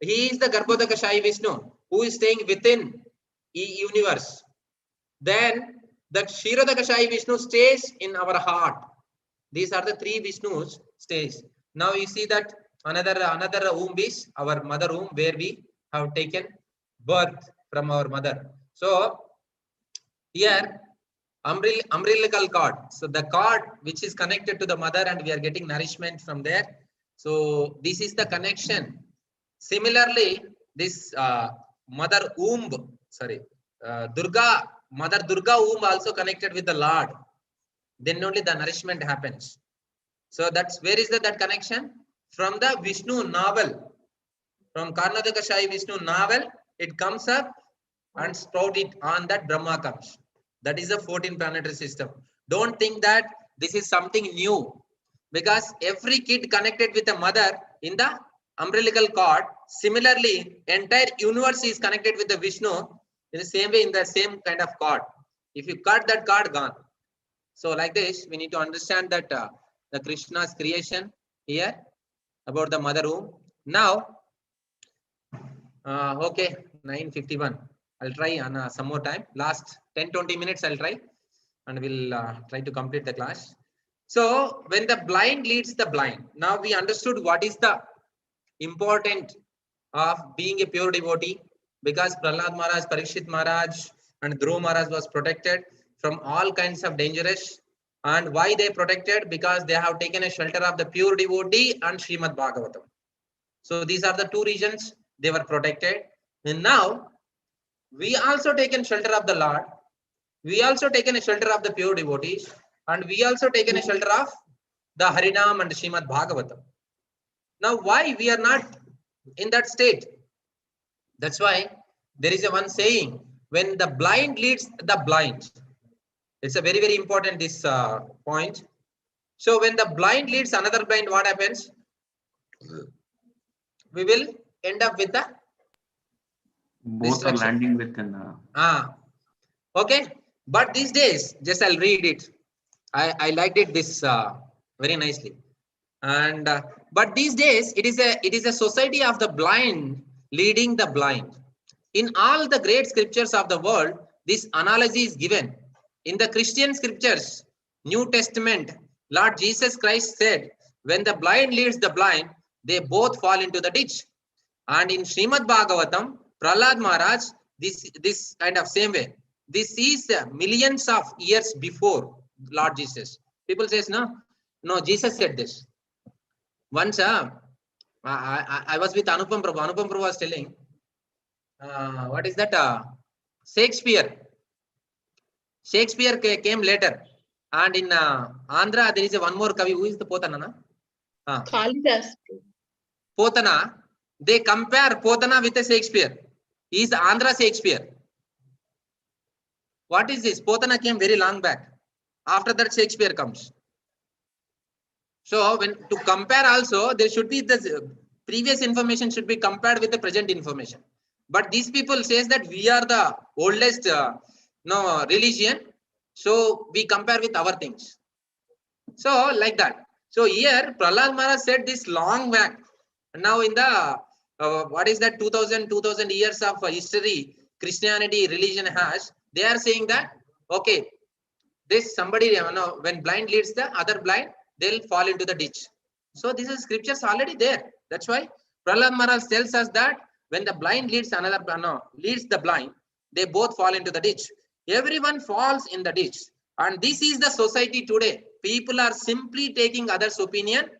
He is the Garbhodakashayi Vishnu who is staying within universe. Then the Kshiradakashayi Vishnu stays in our heart. These are the 3 Vishnus stays. Now you see that another womb is our mother womb, where we have taken birth from our mother. So here umbilical cord. So the cord which is connected to the mother, and we are getting nourishment from there. So this is the connection. Similarly, this mother womb, Mother Durga womb also connected with the Lord. Then only the nourishment happens. So that's where is that connection? From the Vishnu novel, from Karnadakashayi Vishnu novel, it comes up and sprout it on that Brahma comes. That is the 14 planetary system. Don't think that this is something new, because every kid connected with a mother in the umbilical cord. Similarly, entire universe is connected with the Vishnu in the same way, in the same kind of cord. If you cut that cord, gone. So like this, we need to understand that the Krishna's creation here about the mother womb. Now, okay, 9:51. I'll try on some more time. Last 10-20 minutes I'll try, and we'll try to complete the class. So when the blind leads the blind, now we understood what is the important of being a pure devotee, because Prahlad Maharaj, Parikshit Maharaj, and Dhruv Maharaj was protected from all kinds of dangerous. And why they protected? Because they have taken a shelter of the pure devotee and Srimad Bhagavatam. So these are the 2 reasons they were protected. And now we also taken shelter of the Lord. We also taken a shelter of the pure devotees, and we also taken a shelter of the Harinam and Srimad Bhagavatam. Now why we are not in that state? That's why there is a one saying, when the blind leads the blind, It's a very, very important this point. So when the blind leads another blind, what happens? We will end up with the Both are destruction. landing with an. Okay. But these days, just I'll read it. I liked it this very nicely. And but these days it is a society of the blind leading the blind. In all the great scriptures of the world, this analogy is given. In the Christian scriptures, New Testament, Lord Jesus Christ said, when the blind leads the blind, they both fall into the ditch. And in Srimad Bhagavatam, Prahlad Maharaj, this kind of same way. This is millions of years before Lord Jesus. People says, no, Jesus said this. Once I was with Anupam Prabhu. Anupam Prabhu was telling, what is that? Shakespeare came later. And in Andhra, there is one more Kavi. Who is the Potana? Kalidas. Potana. They compare Potana with a Shakespeare. He is Andhra Shakespeare. What is this? Potana came very long back. After that, Shakespeare comes. So when to compare also, there should be the previous information should be compared with the present information. But these people says that we are the oldest religion. So we compare with our things. So like that. So here Prahlad Maharaj said this long back. Now in the what is that 2000 years of history Christianity religion has, they are saying that okay, this somebody when blind leads the other blind, they'll fall into the ditch. So this is scriptures already there. That's why Prahlad Maharaj tells us that when the blind leads leads the blind, they both fall into the ditch. Everyone falls in the ditch. And this is the society today. People are simply taking others' opinion,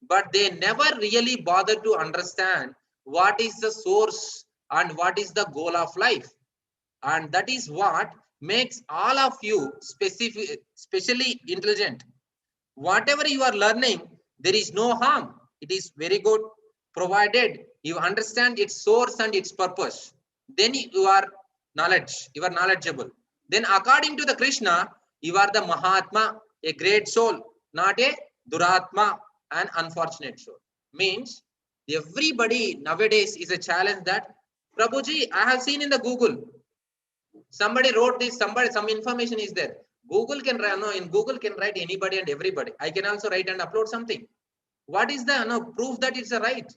but they never really bother to understand what is the source and what is the goal of life. And that is what makes all of you specially intelligent. Whatever you are learning, there is no harm. It is very good, provided you understand its source and its purpose. Then you are knowledgeable. Then according to the Krishna, you are the Mahatma, a great soul, not a Duratma, an unfortunate soul. Means everybody nowadays is a challenge that, Prabhuji, I have seen in the Google. Somebody wrote this, some information is there. Google can write anybody and everybody. I can also write and upload something. What is the proof that it's a right?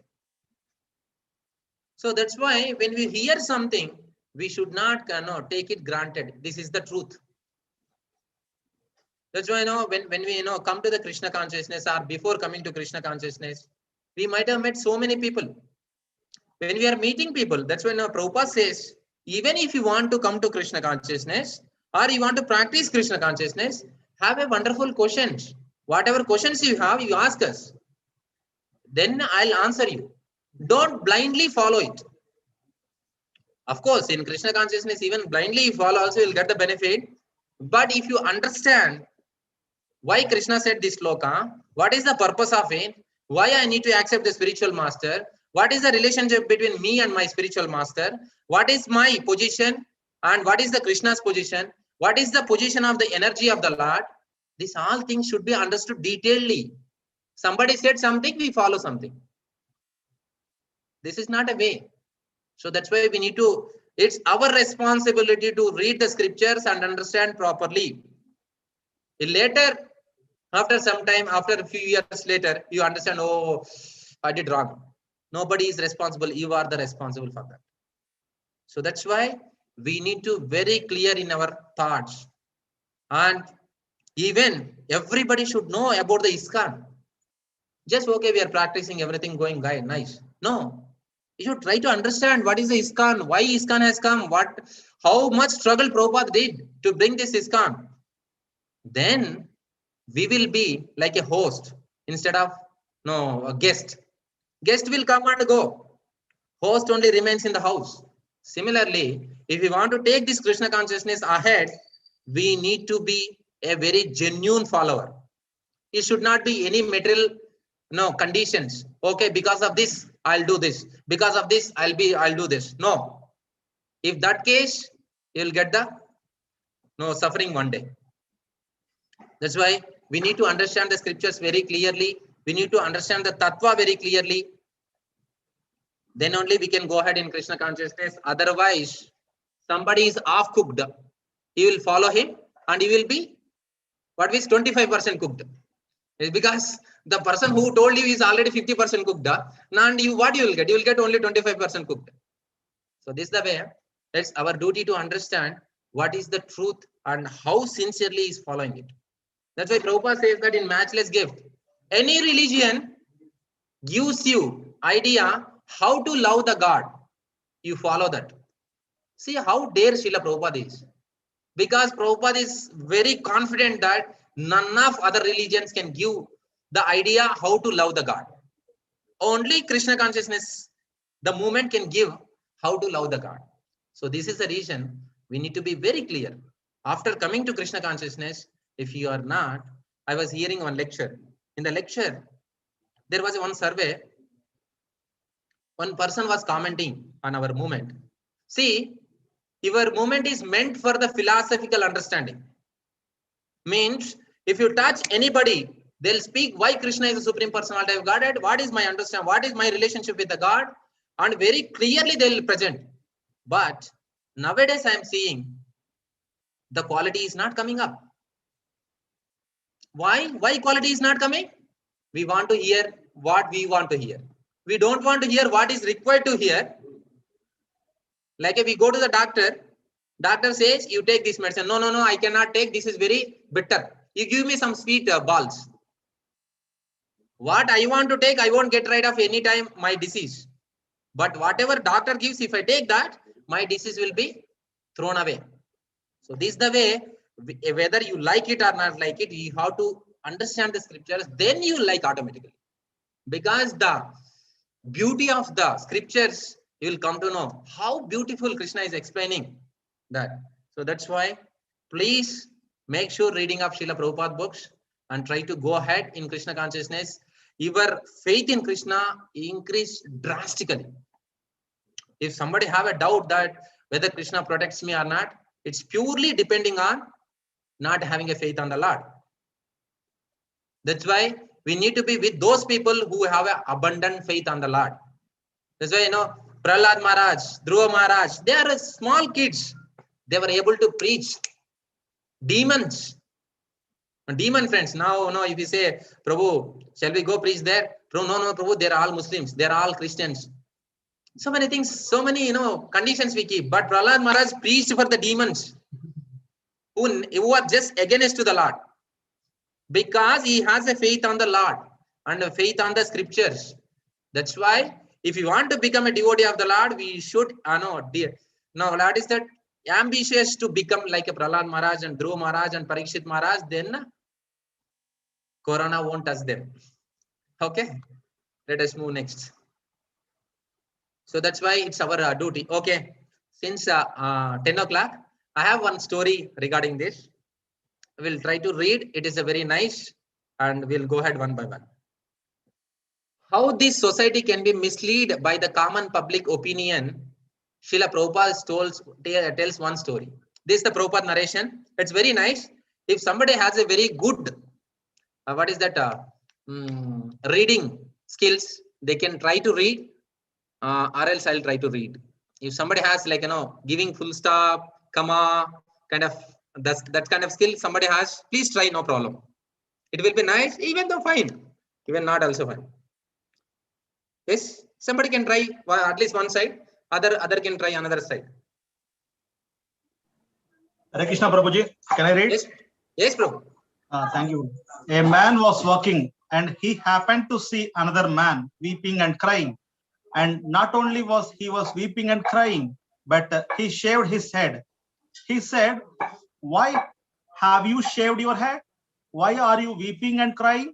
So that's why when we hear something, we should not take it granted. This is the truth. That's why when we come to the Krishna consciousness, or before coming to Krishna consciousness, we might have met so many people. When we are meeting people, that's when Prabhupada says, even if you want to come to Krishna consciousness or you want to practice Krishna consciousness, have a wonderful questions. Whatever questions you have, you ask us. Then I'll answer you. Don't blindly follow it. Of course, in Krishna consciousness, even blindly you follow also, you'll get the benefit. But if you understand why Krishna said this sloka, what is the purpose of it, why I need to accept the spiritual master, what is the relationship between me and my spiritual master, what is my position and what is the Krishna's position, what is the position of the energy of the Lord, these all things should be understood detailedly. Somebody said something, we follow something. This is not a way. So that's why we need to, it's our responsibility to read the scriptures and understand properly. Later, after some time, after a few years later, you understand, oh, I did wrong. Nobody is responsible. You are the responsible for that. So that's why we need to very clear in our thoughts. And even everybody should know about the ISKCON. Just okay, we are practicing everything going nice. No. You should try to understand what is the ISKCON, why ISKCON has come, how much struggle Prabhupada did to bring this ISKCON. Then we will be like a host instead of a guest. Guest will come and go. Host only remains in the house. Similarly, if we want to take this Krishna consciousness ahead, we need to be a very genuine follower. It should not be any material conditions. Okay, because of this, I'll do this. Because of this, I'll do this. No. If that case, you'll get the suffering one day. That's why we need to understand the scriptures very clearly. We need to understand the tattva very clearly. Then only we can go ahead in Krishna consciousness. Otherwise, somebody is half cooked. He will follow him and he will be what is 25% cooked. It's because the person who told you is already 50% cooked. And you what you will get? You will get only 25% cooked. So this is the way. It's our duty to understand what is the truth and how sincerely is following it. That's why Prabhupada says that in matchless gift, any religion gives you idea how to love the God. You follow that. See how dare Srila Prabhupada is. Because Prabhupada is very confident that none of other religions can give the idea how to love the God. Only Krishna consciousness, the movement can give how to love the God. So this is the reason we need to be very clear. After coming to Krishna consciousness, if you are not, I was hearing one lecture. In the lecture, there was one survey. One person was commenting on our movement. See, your movement is meant for the philosophical understanding. Means, if you touch anybody, they'll speak why Krishna is the Supreme Personality of Godhead, what is my understanding, what is my relationship with the God, and very clearly they will present. But nowadays I am seeing the quality is not coming up. Why? Why quality is not coming? We want to hear what we want to hear. We don't want to hear what is required to hear. Like if we go to the doctor says, you take this medicine. No, I cannot take. This is very bitter. You give me some sweet balls. What I want to take, I won't get rid of any time my disease. But whatever doctor gives, if I take that, my disease will be thrown away. So this is the way, whether you like it or not like it, you have to understand the scriptures, then you like automatically. Because the beauty of the scriptures, you will come to know how beautiful Krishna is explaining that. So that's why, please make sure reading of Srila Prabhupada books and try to go ahead in Krishna consciousness. Your faith in Krishna increase drastically. If somebody have a doubt that whether Krishna protects me or not, it's purely depending on not having a faith on the Lord. That's why we need to be with those people who have an abundant faith on the Lord. That's why, Prahlad Maharaj, Dhruva Maharaj, they are small kids. They were able to preach demons. Demon friends. Now, if you say, Prabhu, shall we go preach there? Prabhu, no, Prabhu, they're all Muslims. They're all Christians. So many things, so many, conditions we keep. But Prahlad Maharaj preached for the demons who are just against to the Lord. Because he has a faith on the Lord and a faith on the scriptures. That's why if you want to become a devotee of the Lord, we should, Lord is that ambitious to become like a Prahlad Maharaj and Dhruva Maharaj and Parikshit Maharaj, then Corona won't touch them. Okay, let us move next. So that's why it's our duty. Okay, since 10 o'clock, I have one story regarding this. We'll try to read. It is a very nice, and we'll go ahead one by one. How this society can be misled by the common public opinion. Srila Prabhupada tells one story. This is the Prabhupada narration. It's very nice. If somebody has a very good, reading skills, they can try to read, or else I'll try to read. If somebody has giving full stop, comma, kind of that kind of skill somebody has, please try, no problem. It will be nice, even though fine, even not also fine. Yes, somebody can try at least one side, other can try another side. Hare Krishna Prabhuji, can I read? Yes, Prabhu. Thank you. A man was walking and he happened to see another man weeping and crying. And not only was he weeping and crying, but he shaved his head. He said, "Why have you shaved your head? Why are you weeping and crying?"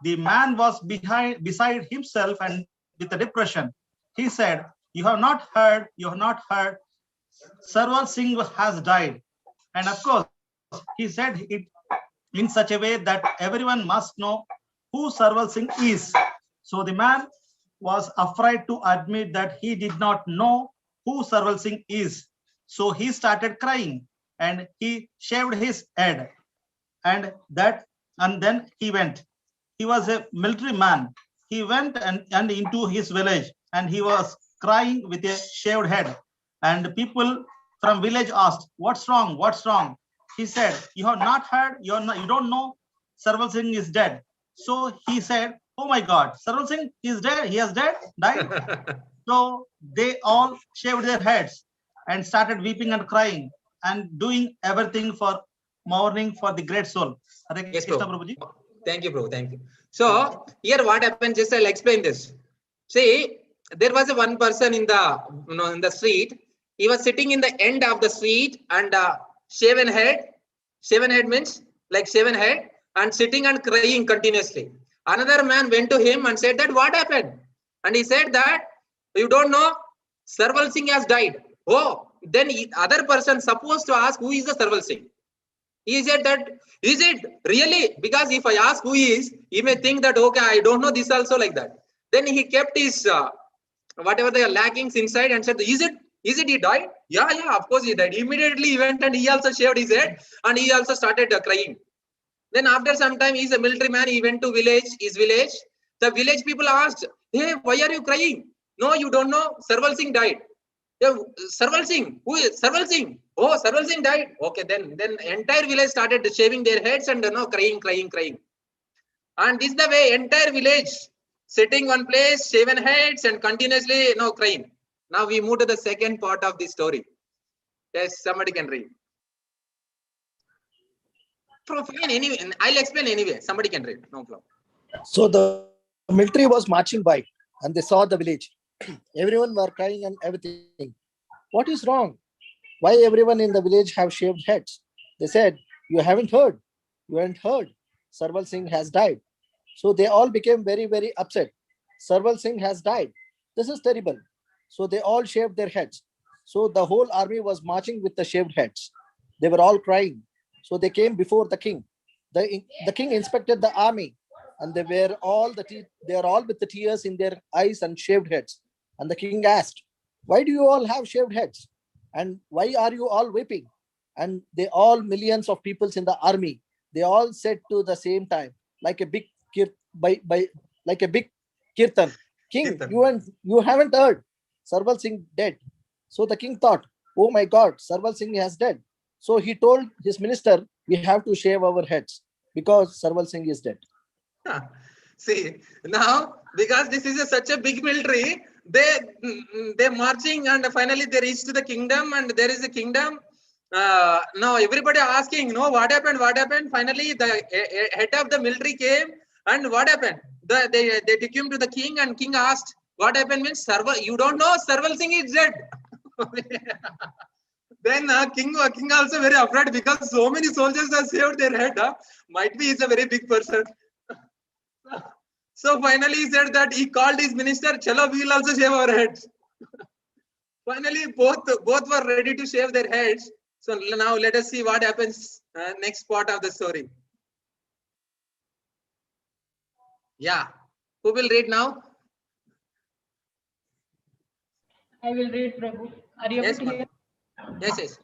The man was beside himself and with a depression. He said, you have not heard, Sarwar Singh has died. And of course, he said it in such a way that everyone must know who Sarwar Singh is. So the man was afraid to admit that he did not know who Sarwar Singh is. So he started crying and he shaved his head. and then he went. He was a military man. He went and into his village, and he was crying with a shaved head. And people from village asked, "What's wrong? What's wrong?" He said, "You have not heard. You don't know. Sarval Singh is dead." So he said, "Oh my God, Sarval Singh is dead. He has died." So they all shaved their heads and started weeping and crying and doing everything for mourning for the great soul. Hare Yes, Krishna, bro. Prabhuji. Thank you, bro. Thank you. So here what happened, just I'll explain this. See, there was a one person in the in the street. He was sitting in the end of the street and shaven head. Shaven head means like shaven head and sitting and crying continuously. Another man went to him and said that what happened? And he said that you don't know, Sarval Singh has died. Oh, then other person supposed to ask who is the Sarval Singh. He said that, is it really? Because if I ask who he is, he may think that, okay, I don't know this also like that. Then he kept his, whatever the lackings inside and said, is it he died? Yeah, of course he died. Immediately he went and he also shaved his head and he also started crying. Then after some time, he's a military man. He went to his village. The village people asked, hey, why are you crying? No, you don't know. Sarval Singh died. Yeah, Sarval Singh. Who is Sarval Singh? Oh, Sarval Singh died. Okay, then entire village started shaving their heads and crying. And this is the way entire village sitting one place, shaven heads and continuously crying. Now we move to the second part of the story. Yes, somebody can read. Fine, anyway, I'll explain anyway. Somebody can read. No problem. So the military was marching by and they saw the village. Everyone were crying and everything. What is wrong? Why everyone in the village have shaved heads? They said, you haven't heard. Sarval Singh has died. So they all became very, very upset. Sarval Singh has died. This is terrible. So they all shaved their heads. So the whole army was marching with the shaved heads. They were all crying. So they came before the king. The king inspected the army, and they were all with the tears in their eyes and shaved heads. And the king asked, why do you all have shaved heads? And why are you all weeping? And they all, millions of peoples in the army, they all said to the same time, like a big kirtan, King, you haven't heard. Sarval Singh dead. So the king thought, oh my God, Sarval Singh has dead. So he told his minister, we have to shave our heads because Sarval Singh is dead. See, now, because this is such a big military, they're marching and finally they reach to the kingdom and there is a kingdom. Now everybody asking, what happened? Finally, the head of the military came and what happened? They took him to the king and king asked, what happened? Means, you don't know, Sarval Singh is dead. Then king also very afraid because so many soldiers have saved their head. Might be he's a very big person. So finally he said that he called his minister, chalo, we will also shave our heads. Finally, both were ready to shave their heads. So now let us see what happens next part of the story. Yeah, who will read now? I will read, Prabhu. Are you able to hear? Yes.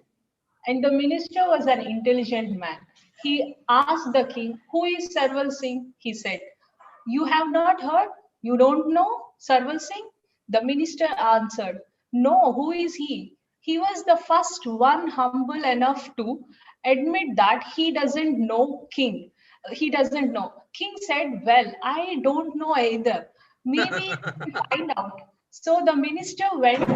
And the minister was an intelligent man. He asked the king, who is Sarval Singh? He said, you have not heard? You don't know Sarval Singh? The minister answered, no, who is he? He was the first one humble enough to admit that he doesn't know king. He doesn't know. King said, well, I don't know either. Maybe we find out. So the minister went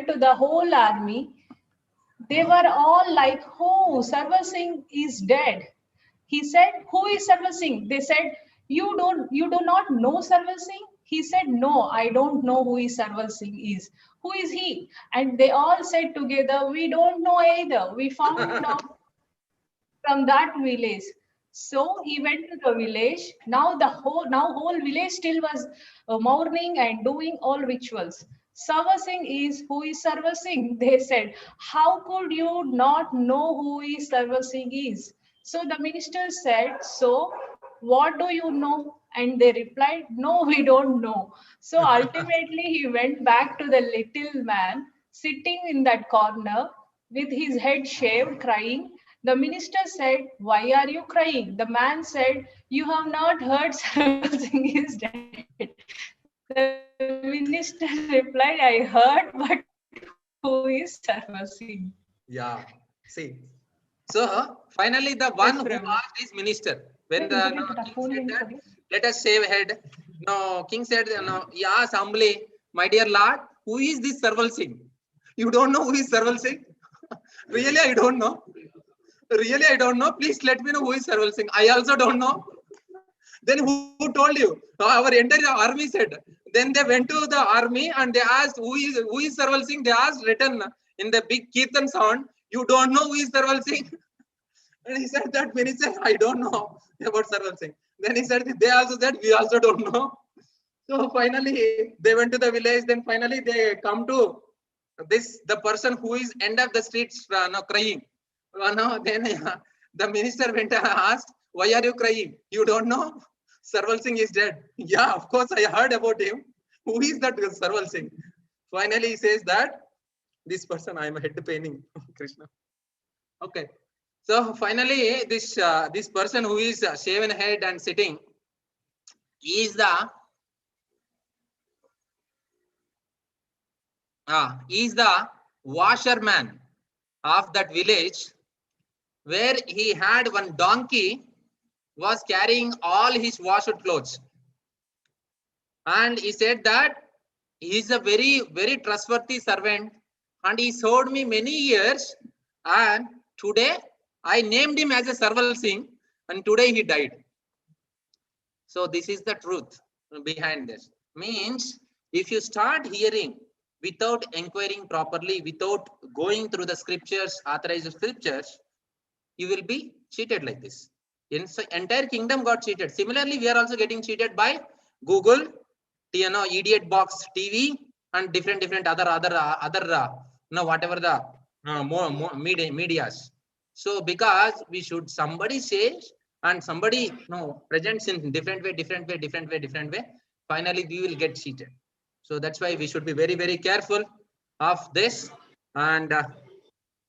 to the whole army. They were all like, oh, Sarval Singh is dead. He said, who is Sarval Singh? They said, you do not know Sarval Singh? He said, no, I don't know who is Sarval Singh is. Who is he? And they all said together, we don't know either. We found out from that village. So he went to the village. Now whole village still was mourning and doing all rituals. Sarva Singh is who is Sarva Singh? They said, how could you not know who is Sarva Singh is? So the minister said, so what do you know? And they replied, no, we don't know. So ultimately he went back to the little man sitting in that corner with his head shaved, crying. The minister said, "Why are you crying?" The man said, "You have not heard Sarwar Singh is dead." The minister replied, "I heard, but who is Sarwar Singh?" Yeah. See. So finally, the one who asked is minister. When the king said that, let us shave head. No, king said, no, he asked humbly, my dear lord, who is this Sarwar Singh? You don't know who is Sarwar Singh? Really, I don't know. Really, I don't know. Please let me know who is Sarwar Singh. I also don't know. Then who told you? Our entire army said. Then they went to the army and they asked who is Sarwar Singh. They asked written in the big Kirtan sound. You don't know who is Sarwar Singh? And he said that when he said, I don't know about Sarwar Singh. Then he said, they also said, we also don't know. So finally, they went to the village. Then finally, they come to the person who is end of the streets crying. Then the minister went and asked, why are you crying? You don't know? Sarwar Singh is dead. Yeah, of course, I heard about him. Who is that Sarwar Singh? Finally, he says that this person, I am head paining. Krishna. Okay. So finally, this person who is shaven head and sitting is the washerman of that village, where he had one donkey was carrying all his washed clothes, and he said that he is a very, very trustworthy servant, and he served me many years, and today I named him as a Sarwar Singh, and today he died. So this is the truth behind this. Means if you start hearing without inquiring properly, without going through the scriptures, authorized scriptures, you will be cheated like this. Entire kingdom got cheated. Similarly, we are also getting cheated by Google, Idiot Box TV, and different other whatever the more medias. So because we should, somebody says and somebody presents in different way, finally we will get cheated. So that's why we should be very, very careful of this. And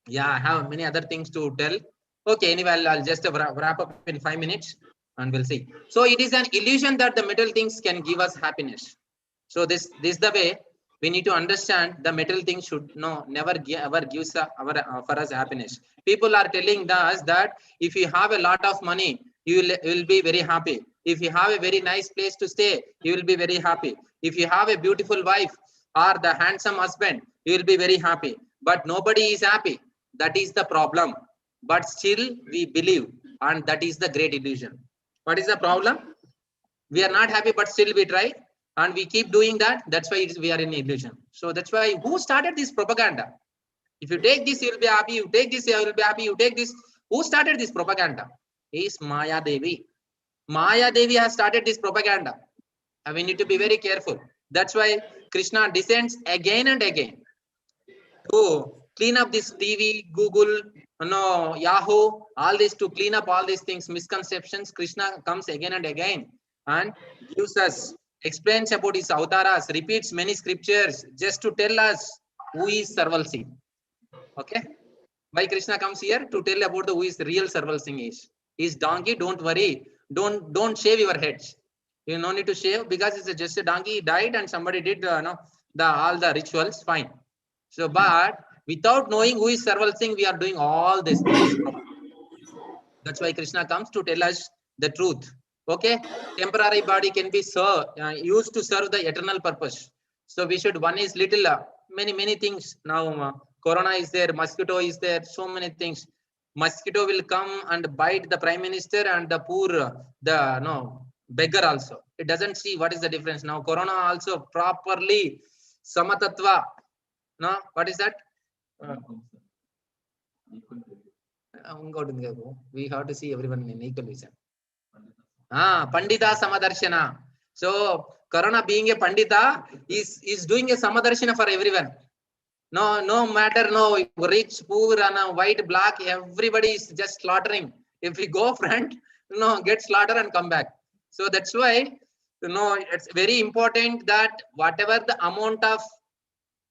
yeah, I have many other things to tell. Okay, anyway, I'll just wrap up in 5 minutes and we'll see. So it is an illusion that the material things can give us happiness. So this is the way we need to understand. The material things should never ever gives for us happiness. People are telling us that if you have a lot of money, you will be very happy. If you have a very nice place to stay, you will be very happy. If you have a beautiful wife or the handsome husband, you will be very happy. But nobody is happy. That is the problem. But still we believe, and that is the great illusion. What is the problem? We are not happy, but still we try, and we keep doing that. That's why we are in illusion. So that's why who started this propaganda? If you take this, you will be happy. You take this, you will be happy. You take this. Who started this propaganda? Is Maya Devi. Maya Devi has started this propaganda. And we need to be very careful. That's why Krishna descends again and again to clean up this TV, Google, Yahoo, all this, to clean up all these things, misconceptions. Krishna comes again and again and gives us, explains about his avatars, repeats many scriptures just to tell us who is Sarwar Singh. Okay, why Krishna comes here? To tell about who is the real Sarwar Singh is. His donkey, don't worry, don't shave your heads. You no need to shave, because it's just a donkey. He died and somebody did all the rituals. Fine. So, but without knowing who is Sarwar Singh, we are doing all these things. That's why Krishna comes to tell us the truth. Okay, temporary body can be used to serve the eternal purpose. So we should, one is little, many things. Now corona is there, mosquito is there, so many things. Mosquito will come and bite the prime minister and the poor, beggar also. It doesn't see what is the difference. Now corona also properly samatatva. No, what is that? We have to see everyone in equal vision. Pandita Samadarshana. So Corona, being a Pandita, is doing a Samadarshana for everyone. No matter, rich, poor, white, black, everybody is just slaughtering. If we go front, get slaughter and come back. So that's why, it's very important that whatever the amount of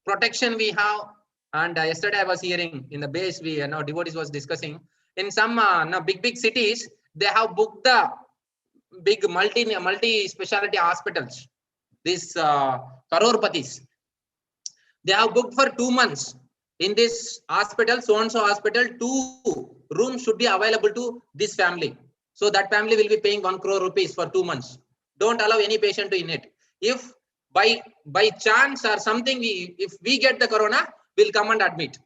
protection we have, And yesterday I was hearing in the base, we devotees was discussing in some big cities, they have booked the big multi speciality hospitals. These crorepathi's, they have booked for 2 months. In this hospital, so and so hospital, 2 rooms should be available to this family. So that family will be paying 1 crore rupees for 2 months. Don't allow any patient to in it. If by chance or something, if we get the corona, we'll come and admit.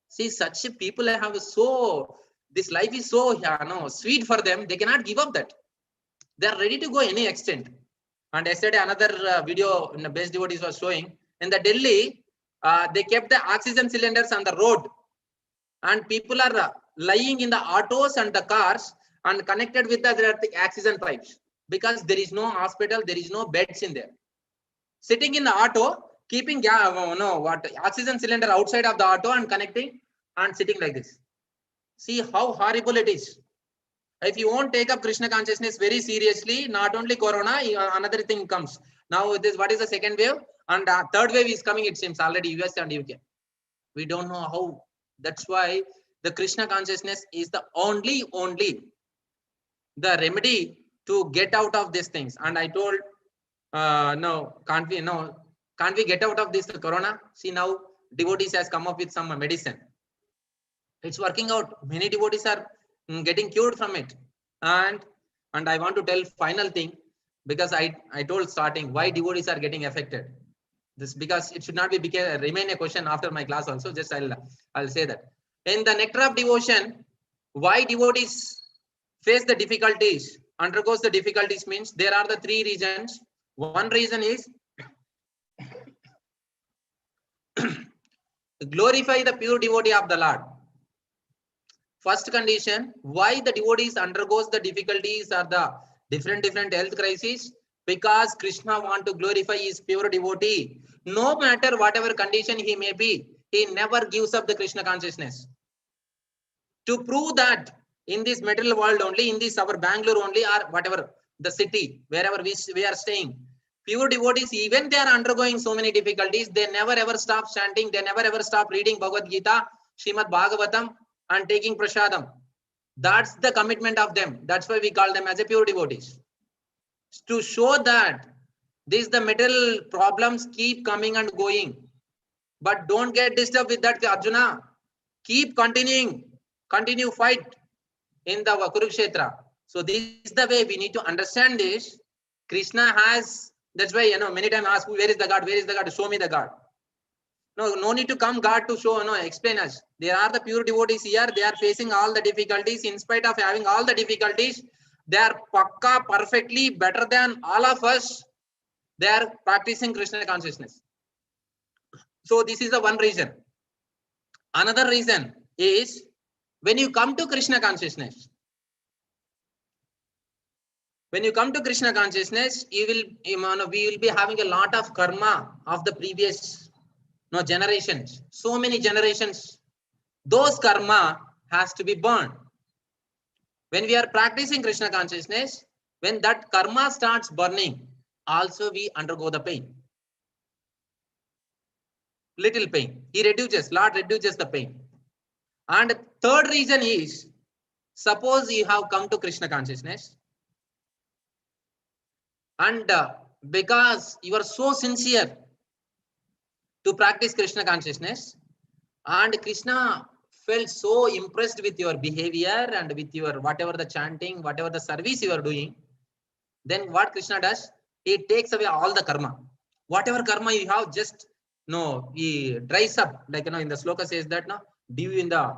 See, such people have this life is so sweet for them. They cannot give up that. They are ready to go any extent. And yesterday another video in the base devotees was showing in the Delhi, they kept the oxygen cylinders on the road, and people are lying in the autos and the cars and connected with the oxygen pipes, because there is no hospital, there is no beds in there. Sitting in the auto, keeping oxygen cylinder outside of the auto and connecting and sitting like this. See how horrible it is. If you won't take up Krishna consciousness very seriously, not only corona, another thing comes. Now what is the second wave? And third wave is coming, it seems, already US and UK. We don't know how. That's why the Krishna consciousness is the only the remedy to get out of these things. And I told, can't we get out of this corona? See, now devotees has come up with some medicine. It's working out. Many devotees are getting cured from it. And I want to tell final thing, because I told starting why devotees are getting affected. This because it should not remain a question after my class also. Just I'll say that. In the nectar of devotion, why devotees face the difficulties, undergoes the difficulties, means there are the 3 reasons. One reason is glorify the pure devotee of the Lord. First condition, why the devotees undergoes the difficulties or the different health crises, because Krishna want to glorify his pure devotee. No matter whatever condition he may be, he never gives up the Krishna consciousness. To prove that in this material world only, in this our Bangalore only, or whatever the city, wherever we are staying, pure devotees, even they are undergoing so many difficulties, they never ever stop chanting, they never ever stop reading Bhagavad Gita, Srimad Bhagavatam, and taking prasadam. That's the commitment of them. That's why we call them as a pure devotees. To show that the material problems keep coming and going, but don't get disturbed with that, Arjuna. Keep continuing, continue fight in the Kurukshetra. So this is the way we need to understand this. Krishna has, that's why many times ask, where is the God? Where is the God? Show me the God. No need to come God to show, explain us. There are the pure devotees here. They are facing all the difficulties. In spite of having all the difficulties, they are pakka perfectly better than all of us. They are practicing Krishna consciousness. So this is the one reason. Another reason is when you come to Krishna consciousness. When you come to Krishna consciousness, we will be having a lot of karma of the previous generations. So many generations. Those karma has to be burned. When we are practicing Krishna consciousness, when that karma starts burning, also we undergo the pain. Little pain. Lord reduces the pain. And third reason is, suppose you have come to Krishna consciousness, and because you are so sincere to practice Krishna consciousness, and Krishna felt so impressed with your behavior and with your whatever the chanting, whatever the service you are doing, then what Krishna does? He takes away all the karma. Whatever karma you have, just he dries up, like in the sloka says that dew in the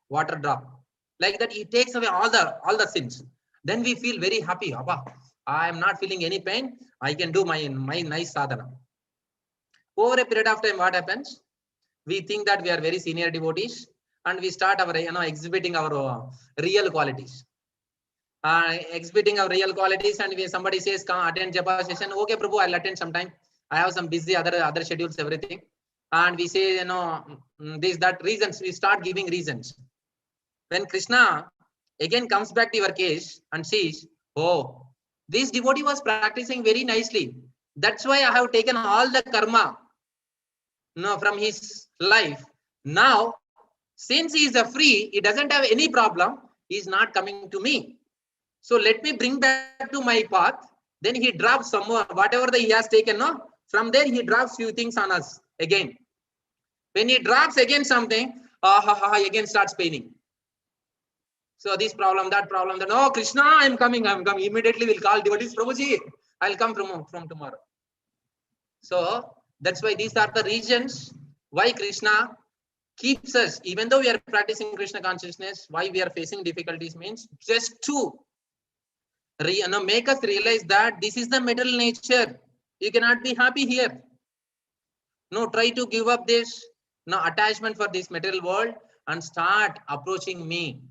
water drop. Like that, he takes away all the sins. Then we feel very happy. Abba, I am not feeling any pain. I can do my nice sadhana. Over a period of time, what happens? We think that we are very senior devotees, and we start our exhibiting our real qualities. Exhibiting our real qualities, and when somebody says, "Come attend japa session," okay, Prabhu, I'll attend sometime. I have some busy other schedules, everything. And we say, that reasons, we start giving reasons. When Krishna again comes back to your case and sees, oh, this devotee was practicing very nicely. That's why I have taken all the karma from his life Now, since he is a free, he doesn't have any problem. He is not coming to me. So let me bring back to my path. Then he drops some more, whatever he has taken. No, from there he drops few things on us again. When he drops again something, again starts paining. So this problem, that problem, then oh Krishna, I'm coming. Immediately we'll call devotees, Prabhuji, I'll come from tomorrow. So that's why these are the reasons why Krishna keeps us, even though we are practicing Krishna consciousness, why we are facing difficulties means just to make us realize that this is the material nature. You cannot be happy here. No, try to give up this attachment for this material world and start approaching me.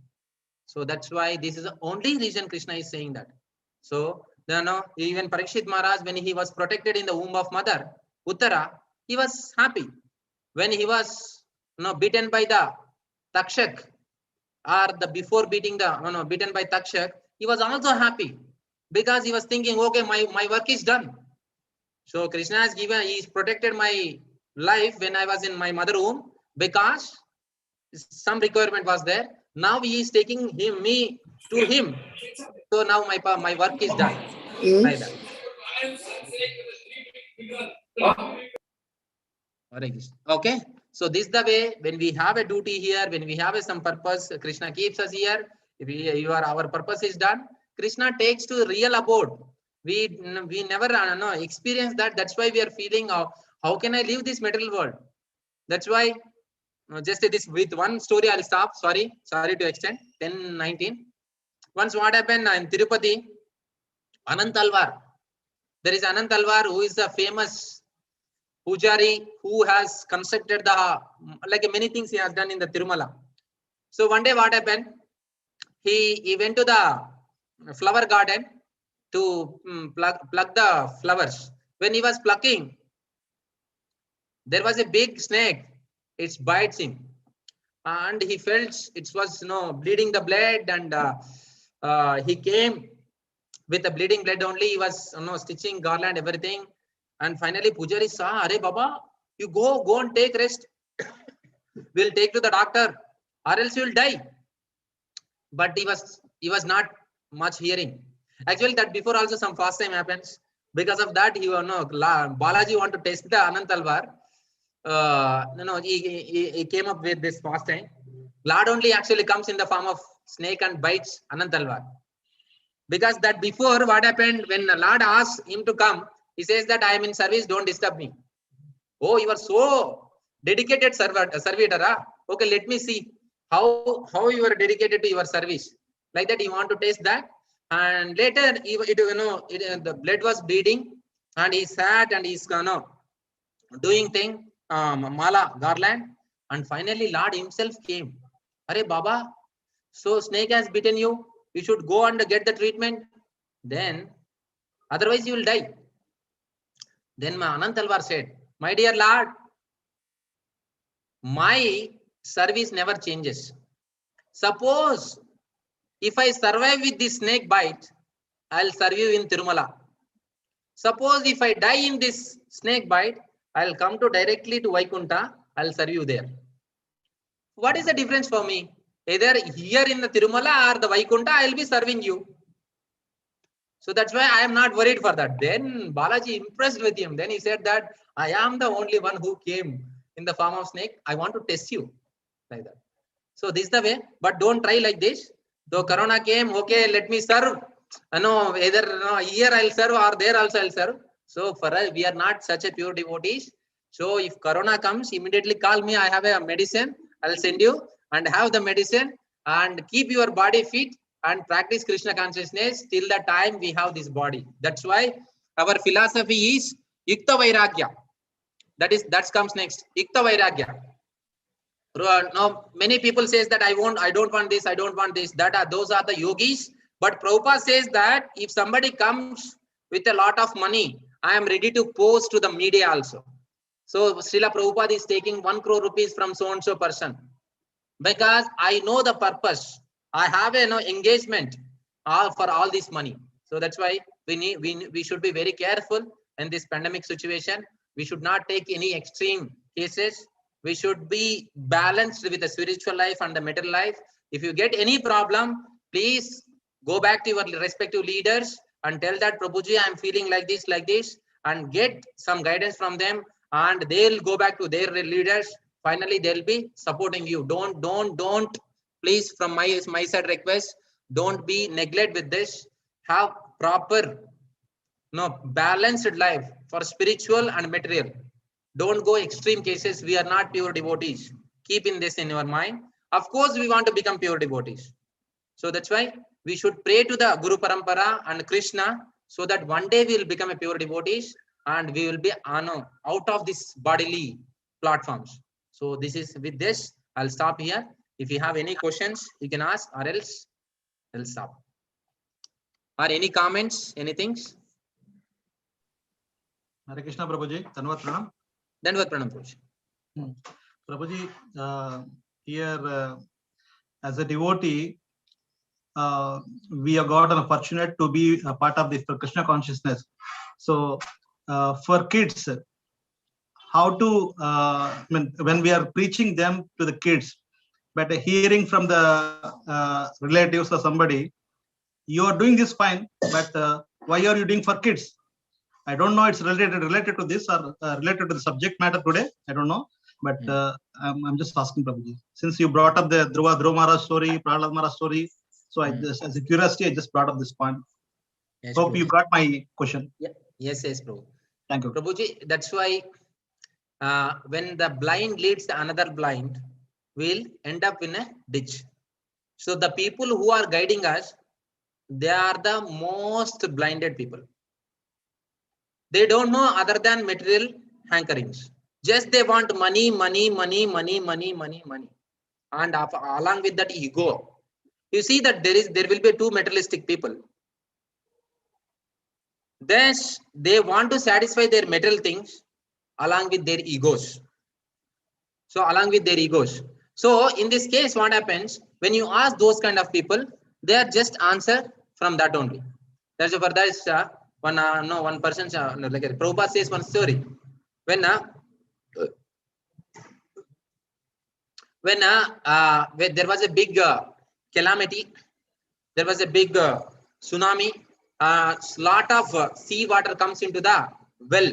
So that's why this is the only reason Krishna is saying that. So even Parikshit Maharaj, when he was protected in the womb of mother Uttara, he was happy. When he was beaten by the Takshak, or the before beating the beaten by Takshak, he was also happy because he was thinking, okay, my work is done. So Krishna has given, he's protected my life when I was in my mother womb because some requirement was there. Now he is taking me to him. So now my work is done. Like that. Okay. So this is the way when we have a duty here, when we have some purpose, Krishna keeps us here. If our purpose is done, Krishna takes to real abode. We never experience that. That's why we are feeling how can I leave this material world? That's why just this with one story I'll stop. Sorry to extend. 10:19. Once what happened in Tirupati, Anant Alvar. There is Anant Alvar who is a famous Pujari who has constructed many things he has done in the Tirumala. So one day what happened? He went to the flower garden to pluck the flowers. When he was plucking, there was a big snake. It bites him, and he felt it was bleeding the blood, and he came with the bleeding blood only. He was stitching garland, everything. And finally, Pujari saw, "Arey Baba, you go and take rest. We'll take to the doctor, or else you will die." But he was not much hearing. Actually, that before also some fast time happens. Because of that, Balaji want to test the Anant Alvar. He came up with this fast time. Lord only actually comes in the form of snake and bites Anant Alvar. Because that before what happened when the Lord asked him to come, he says that I am in service, don't disturb me. Oh, you are so dedicated servitor. Okay, let me see how you are dedicated to your service. Like that, you want to taste that. And later, the blood was bleeding, and he sat and he's doing thing, mala garland, and finally Lord himself came. Arey Baba, so snake has bitten you. You should go and get the treatment. Then, otherwise you will die. Then Anant Alvar said, "My dear Lord, my service never changes. Suppose if I survive with this snake bite, I'll serve you in Tirumala. Suppose if I die in this snake bite, I'll come directly to Vaikunta, I'll serve you there. What is the difference for me? Either here in the Tirumala or the Vaikunta, I'll be serving you. So that's why I am not worried for that." Then Balaji impressed with him. Then he said that I am the only one who came in the form of snake. I want to test you like that. So this is the way, but don't try like this. Though Corona came, okay, let me serve. Either here I'll serve or there also I'll serve. So for us, we are not such a pure devotees. So if Corona comes, immediately call me. I have a medicine. I'll send you and have the medicine and keep your body fit and practice Krishna consciousness till the time we have this body. That's why our philosophy is Yukta Vairagya. That comes next. Yukta Vairagya. Now many people says that I don't want this, I don't want this. Those are the yogis. But Prabhupada says that if somebody comes with a lot of money, I am ready to post to the media also. So Srila Prabhupada is taking 1 crore rupees from so and so person because I know the purpose. I have engagement for all this money. So that's why we should be very careful in this pandemic situation. We should not take any extreme cases. We should be balanced with the spiritual life and the material life. If you get any problem, please go back to your respective leaders and tell that Prabhuji, I'm feeling like this, and get some guidance from them, and they'll go back to their leaders. Finally, they'll be supporting you. Don't, please, from my side request, don't be neglect with this. Have proper, balanced life for spiritual and material. Don't go extreme cases. We are not pure devotees. Keep in this in your mind. Of course, we want to become pure devotees. So that's why we should pray to the Guru Parampara and Krishna, so that one day we will become a pure devotees and we will be out of this bodily platforms. So this is with this, I'll stop here. If you have any questions, you can ask, or else I'll stop. Or any comments, anything? Hare Krishna, Prabhuji. Dhanavad Pranam. Dhanavad Pranam, Prabhuji. Prabhuji, here as a devotee, we have got an opportunity to be a part of the Krishna consciousness. So for kids, how to, when we are preaching them to the kids, but hearing from the relatives or somebody, you are doing this fine, but why are you doing for kids? I don't know, it's related to this or related to the subject matter today. I don't know, but I'm just asking, Prabhuji. Since you brought up the Dhruva Maharaj story, Prahlad Maharaj story, so I just, as a curiosity, I just brought up this point. Yes, Hope Prabhuji. you got my question. Yeah. Yes, Prabhu. Thank you. Prabhuji, that's why when the blind leads the another blind, we'll end up in a ditch. So the people who are guiding us, they are the most blinded people. They don't know other than material hankerings. Just they want money. And along with that ego. You see that there will be two materialistic people. Thus, they want to satisfy their material things along with their egos. So in this case, what happens when you ask those kind of people, they are just answer from that only. That's for that one person like Prabhupada says one story. When there was a big calamity, there was a big tsunami. Lot of sea water comes into the well.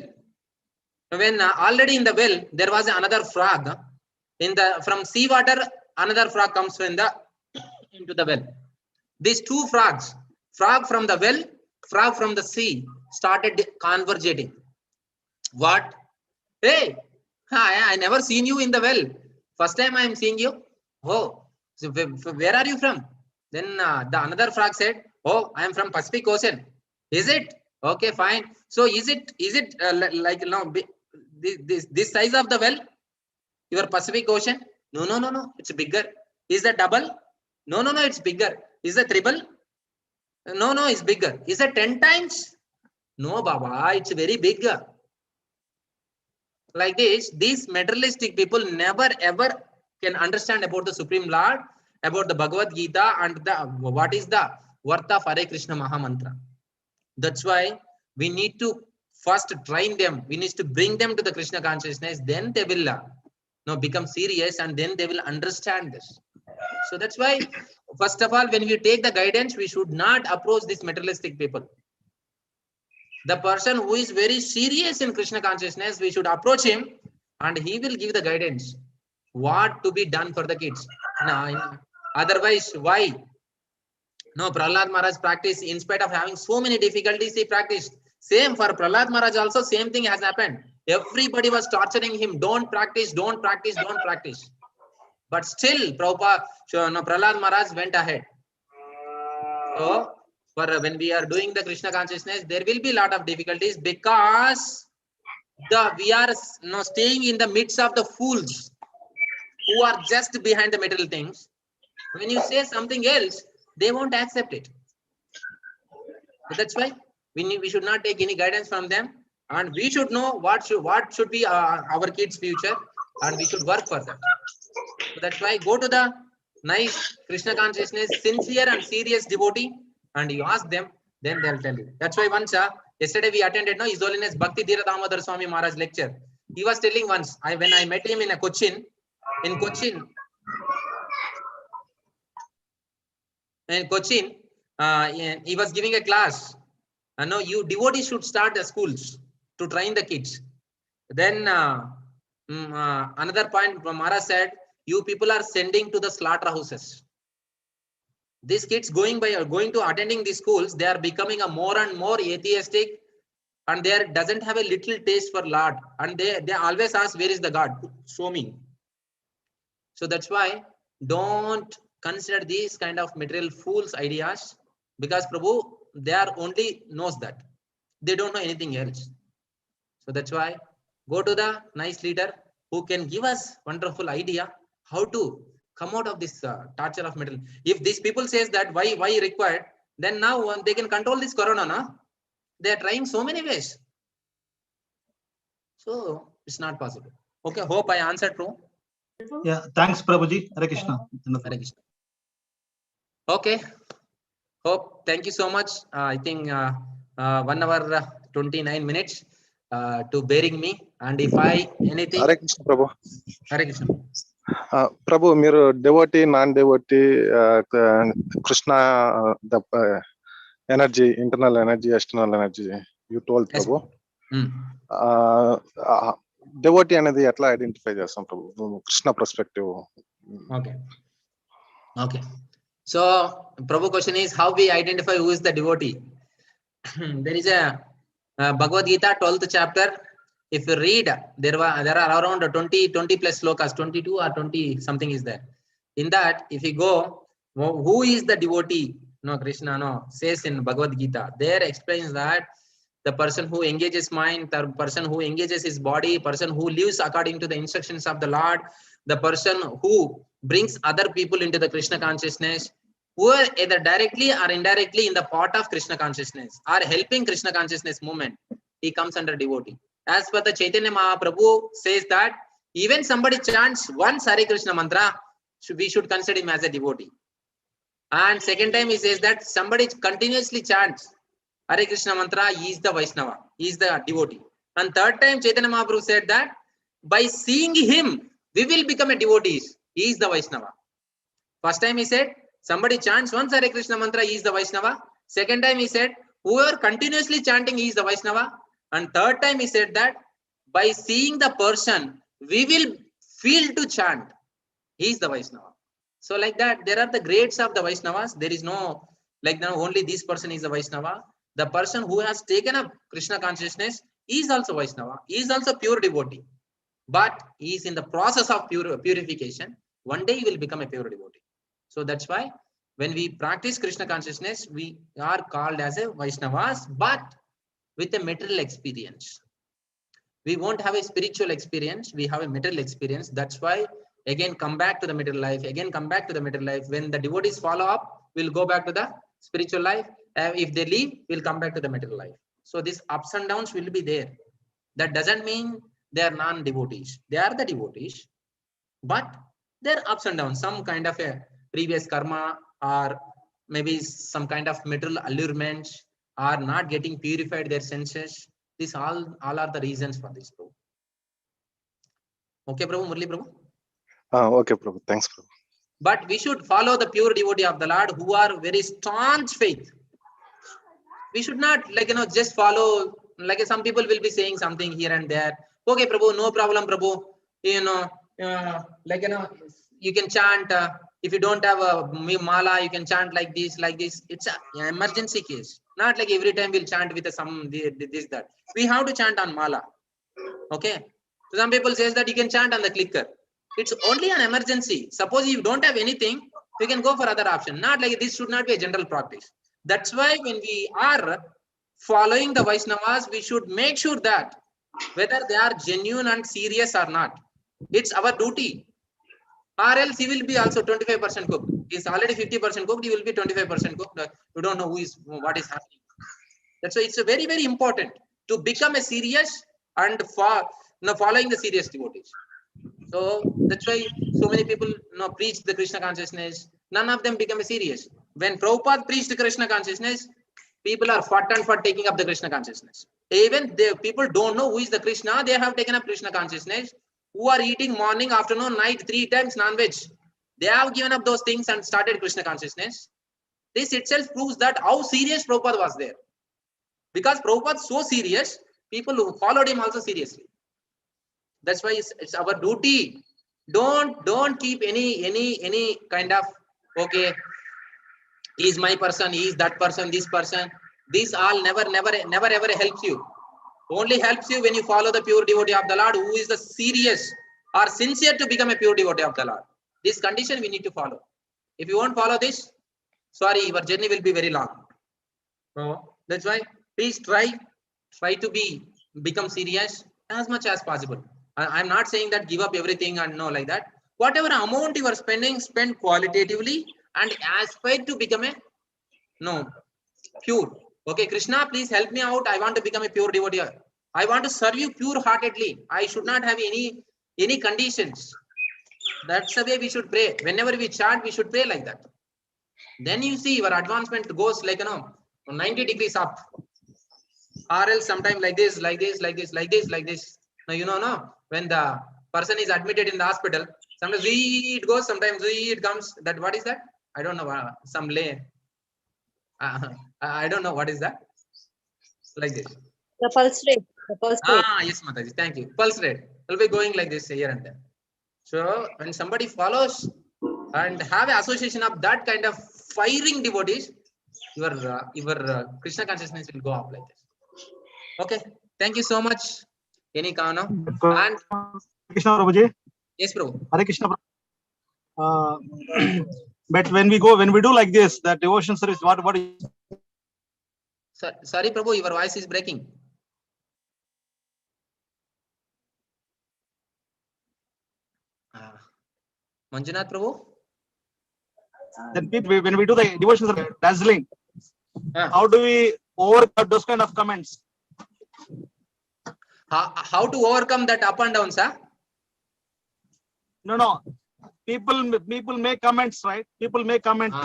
When already in the well there was another frog. From sea water, another frog comes into the well. These two frogs, frog from the well, frog from the sea, started conversating. What? Hey, I never seen you in the well. First time I am seeing you. Oh, so where are you from? Then the another frog said, oh, I am from Pacific Ocean. Is it? Okay, fine. So is it like this size of the well? Your Pacific Ocean? No. It's bigger. Is that double? No. It's bigger. Is that triple? No. It's bigger. Is that 10 times? No, Baba. It's very big. Like this, these materialistic people never ever can understand about the Supreme Lord, about the Bhagavad Gita, and what is the worth of Hare Krishna Mahamantra. That's why we need to first train them. We need to bring them to the Krishna consciousness. Then they will become serious, and then they will understand this. So that's why, first of all, when we take the guidance, we should not approach these materialistic people. The person who is very serious in Krishna consciousness, we should approach him, and he will give the guidance what to be done for the kids. Otherwise, why? No, Prahlad Maharaj practiced in spite of having so many difficulties. He practiced. Same for Prahlad Maharaj also. Same thing has happened. Everybody was torturing him. Don't practice. But still, Prahlad Maharaj went ahead. So, when we are doing the Krishna consciousness, there will be a lot of difficulties, because we are staying in the midst of the fools who are just behind the material things. When you say something else, they won't accept it. So that's why we should not take any guidance from them, and we should know what should be our kids' future, and we should work for that. So that's why go to the nice Krishna consciousness, sincere and serious devotee, and you ask them, then they'll tell you. That's why once yesterday we attended His Holiness Bhakti Dhira Damodar Swami Maharaj lecture. He was telling once, when I met him in Cochin, in Cochin, he was giving a class. No, you devotees should start the schools to train the kids. Then another point, Mara said, you people are sending to the slaughterhouses. These kids going to attending these schools, they are becoming a more and more atheistic, and they doesn't have a little taste for Lord, and they always ask, where is the God? Show me. So that's why don't consider these kind of material fools ideas, because Prabhu, they are only knows that. They don't know anything else. So that's why go to the nice leader who can give us wonderful idea how to come out of this torture of material. If these people says that why required, then now they can control this corona. No? They are trying so many ways. So it's not possible. Okay, hope I answered, Prabhu. Yeah, thanks, Prabhuji. Hare Krishna. Hare Krishna. Okay. Hope. Thank you so much. I think 1 hour 29 minutes to bearing me. And if I anything. Hare Krishna, Prabhu. Hare Krishna. Prabhu, మీరు devotee, non-devotee, Krishna, the energy, internal energy, external energy, you told, Prabhu. Devotee అనేది ఎట్లా identify చేస్తాం Prabhu Krishna perspective? Okay. So Prabhu question is how we identify who is the devotee. There is a Bhagavad Gita 12th chapter. If you read, there are around 20 plus slokas, 22 or 20 something is there. In that, if you go, who is the devotee? No, Krishna says in Bhagavad Gita. There explains that the person who engages mind, the person who engages his body, person who lives according to the instructions of the Lord, the person who brings other people into the Krishna consciousness, who are either directly or indirectly in the part of Krishna consciousness, are helping Krishna consciousness movement, he comes under devotee. As per the Chaitanya Mahaprabhu says that even somebody chants one Hare Krishna mantra, we should consider him as a devotee. And second time he says that somebody continuously chants Hare Krishna mantra, he is the Vaishnava, he is the devotee. And third time Chaitanya Mahaprabhu said that by seeing him, we will become a devotee. He is the Vaishnava. First time he said, somebody chants once Hare Krishna mantra, he is the Vaishnava. Second time he said, whoever continuously chanting, he is the Vaishnava. And third time he said that by seeing the person, we will feel to chant, he is the Vaishnava. So like that, there are the grades of the Vaishnavas. There is no, like only this person is a Vaishnava. The person who has taken up Krishna consciousness is also Vaishnava. He is also pure devotee. But he is in the process of purification. One day he will become a pure devotee. So that's why when we practice Krishna consciousness, we are called as a Vaishnavas, but with a material experience. We won't have a spiritual experience. We have a material experience. That's why again come back to the material life. Again come back to the material life. When the devotees follow up, we'll go back to the spiritual life. If they leave, we'll come back to the material life. So these ups and downs will be there. That doesn't mean they are non-devotees. They are the devotees, but there are ups and downs. Some kind of a previous karma, or maybe some kind of material allurements, are not getting purified their senses. These all are the reasons for this, Prabhu. Okay, Prabhu, Murli Prabhu? Okay, Prabhu. Thanks, Prabhu. But we should follow the pure devotee of the Lord who are very staunch faith. We should not just follow, like some people will be saying something here and there. Okay, Prabhu, no problem, Prabhu. You can chant. If you don't have a mala, you can chant like this, like this. It's an emergency case. Not like every time we'll chant with this, that. We have to chant on mala. Okay. So some people says that you can chant on the clicker. It's only an emergency. Suppose you don't have anything, we can go for other option. Not like this should not be a general practice. That's why when we are following the Vaishnavas, we should make sure that whether they are genuine and serious or not. It's our duty. Or else he will be also 25% cooked. He's already 50% cooked, he will be 25% cooked. You don't know what is happening. That's why it's very, very important to become a serious and following the serious devotees. So that's why so many people preach the Krishna consciousness. None of them become a serious. When Prabhupada preached the Krishna consciousness, people are fat and fat taking up the Krishna consciousness. Even the people don't know who is the Krishna, they have taken up Krishna consciousness. Who are eating morning, afternoon, night, 3 times non-veg. They have given up those things and started Krishna consciousness. This itself proves that how serious Prabhupada was there. Because Prabhupada is so serious, people who followed him also seriously. That's why it's our duty. Don't keep any kind of, okay, he is my person, he is that person, this person. This all never ever helps you. Only helps you when you follow the pure devotee of the Lord, who is the serious or sincere to become a pure devotee of the Lord. This condition we need to follow. If you won't follow this, sorry, your journey will be very long. So that's why please try to become serious as much as possible. I'm not saying that give up everything and no like that. Whatever amount you are spending, spend qualitatively and aspire to become a pure. Okay, Krishna, please help me out. I want to become a pure devotee. I want to serve you pure heartedly. I should not have any conditions. That's the way we should pray. Whenever we chant, we should pray like that. Then you see your advancement goes like 90 degrees up. Or else sometime like this. Now no. When the person is admitted in the hospital, sometimes it goes, sometimes it comes. That what is that? I don't know. Some lay. I don't know what is that. Like this. The pulse rate. Yes, Mataji. Thank you. Pulse rate will be going like this here and there. So when somebody follows and have an association of that kind of firing devotees, your Krishna consciousness will go up like this. Okay. Thank you so much. Any Kano? And Krishna Prabhuji. yes, Prabhu. Hare Krishna. But when we do like this, that devotion service, what is? Sorry, Prabhu, your voice is breaking. Manjunath Prabhu. Then people, when we do the devotion service, dazzling. How do we overcome those kind of comments? How to overcome that up and down, sir? No. People make comments, right? People make comments.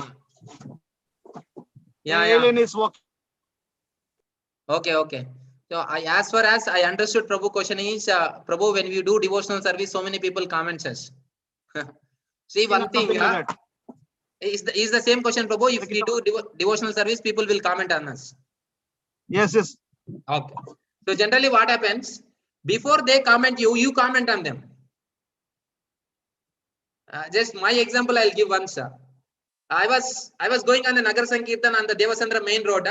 Alien is walking. Okay. So as far as I understood, Prabhu, question is, Prabhu, when we do devotional service, so many people comment us. See, one thing is the same question, Prabhu. If we do devotional service, people will comment on us. Yes. Okay. So generally, what happens before they comment you comment on them. Just my example, I'll give once. I was going on the Nagar Sankirtan on the Devasandra main road.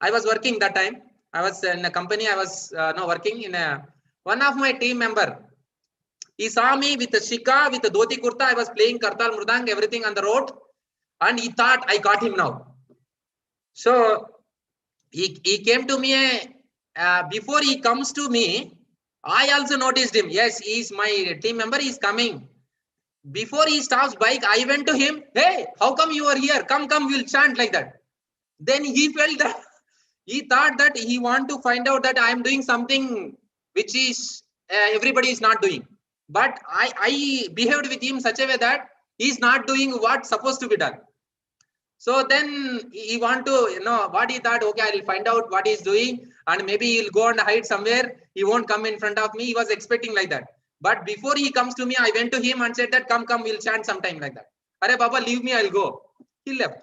I was working that time. I was in a company. I was working in one of my team member. He saw me with a shika, with a dhoti kurta. I was playing kartal, mridang, everything on the road, and he thought I got him now. So he came to me. Before he comes to me, I also noticed him. Yes, he is my team member. He is coming. Before he stops bike, I went to him. Hey, how come you are here? Come, we'll chant like that. Then he felt that he thought that he want to find out that I am doing something which is everybody is not doing. But I behaved with him such a way that he is not doing what's supposed to be done. So then he want to, what he thought, okay, I will find out what he is doing and maybe he'll go and hide somewhere. He won't come in front of me. He was expecting like that. But before he comes to me, I went to him and said that, come, we'll chant sometime like that. Arey Baba, leave me, I'll go. He left.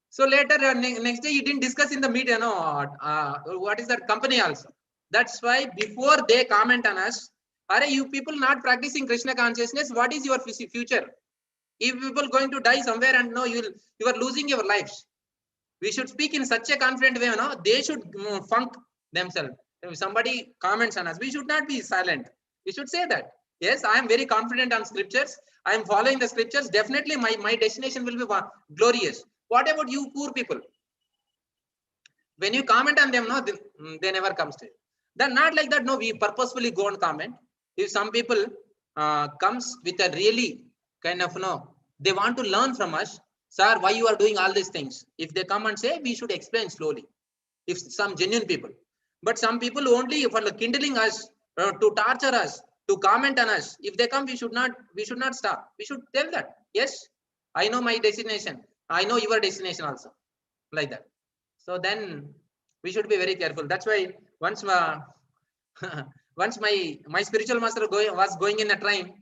So later, next day, he didn't discuss in the media, what is that company also. That's why before they comment on us, arey, you people not practicing Krishna consciousness, what is your future? If people going to die somewhere and you are losing your lives. We should speak in such a confident way, they should funk themselves. If somebody comments on us, we should not be silent. We should say that. Yes, I am very confident on scriptures. I am following the scriptures. Definitely my destination will be glorious. What about you poor people? When you comment on them, they never comes to you. They're not like that. No, we purposefully go and comment. If some people comes with a really kind of, they want to learn from us. Sir, why you are doing all these things? If they come and say, we should explain slowly. If some genuine people. But some people only for kindling us, to torture us, to comment on us. If they come, we should not stop. We should tell that. Yes, I know my destination. I know your destination also. Like that. So then we should be very careful. That's why once once my spiritual master was going in a train.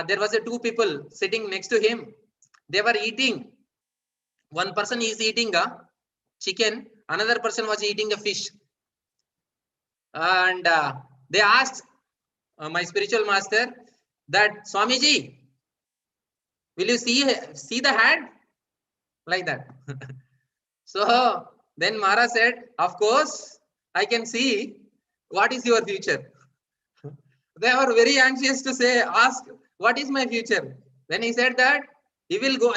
There was two people sitting next to him. They were eating. One person is eating a chicken, another person was eating a fish. And they asked my spiritual master that, Swamiji, will you see the hand? Like that. So then Mara said, of course, I can see. What is your future? They were very anxious to ask, what is my future? When he said that, he will go,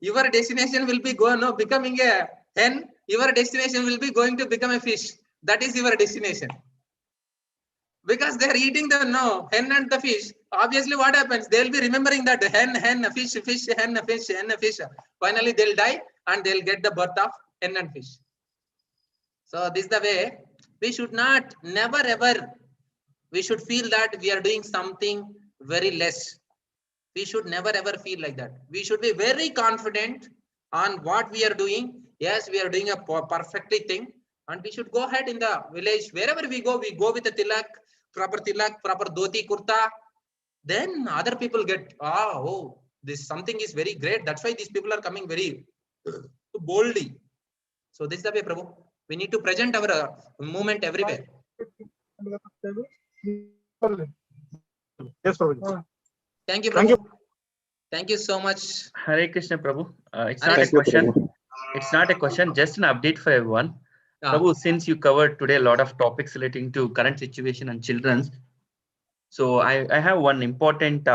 your destination will be becoming a hen, your destination will be going to become a fish. That is your destination. Because they are eating the hen and the fish. Obviously, what happens? They will be remembering that hen, fish, fish, hen, fish, hen, fish. Finally, they'll die and they'll get the birth of hen and fish. So this is the way. We should not, never ever, we should feel that we are doing something very less. We should never ever feel like that. We should be very confident on what we are doing. Yes, we are doing a perfectly thing. And we should go ahead in the village. Wherever we go with a tilak, proper dhoti, kurta. Then other people get, oh, this something is very great. That's why these people are coming very boldly. So this is the way, Prabhu. We need to present our movement everywhere. Yes, Prabhu. Thank you, Prabhu. Thank you so much. Hare Krishna, Prabhu. It's Hare not a Krishna. question. It's not a question, just an update for everyone. Prabhu, since you covered today a lot of topics relating to current situation and children's, so I have one important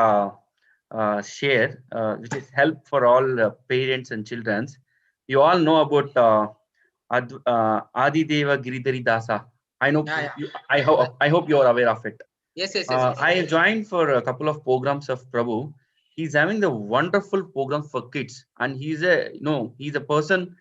share, which is help for all parents and children's. You all know about Adideva Giridhari Dasa. I know. Yeah. I hope you are aware of it. Yes. I joined for a couple of programs of Prabhu. He's having the wonderful program for kids, and he's a person,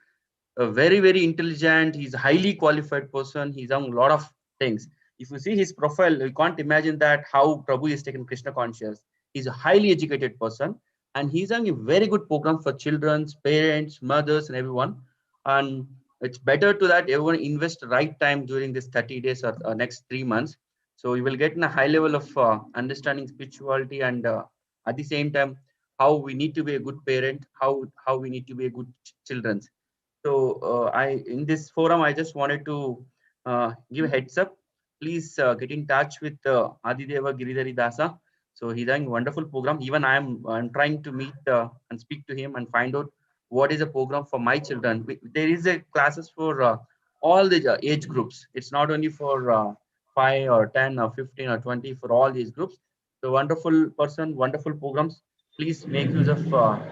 very, very intelligent. He's a highly qualified person. He's done a lot of things. If you see his profile, you can't imagine that how Prabhu is taken Krishna conscious. He's a highly educated person, and he's having a very good program for children's, parents, mothers, and everyone. And it's better to that everyone invest right time during this 30 days or next 3 months. So you will get in a high level of understanding spirituality, and at the same time, how we need to be a good parent, how we need to be a good children. So in this forum, I just wanted to give a heads up. Please get in touch with Adideva Giridhari Dasa. So he's having a wonderful program. Even I'm trying to meet and speak to him and find out what is a program for my children. There is a classes for all the age groups. It's not only for 5 or 10 or 15 or 20, for all these groups. So wonderful person, wonderful programs. Please make use of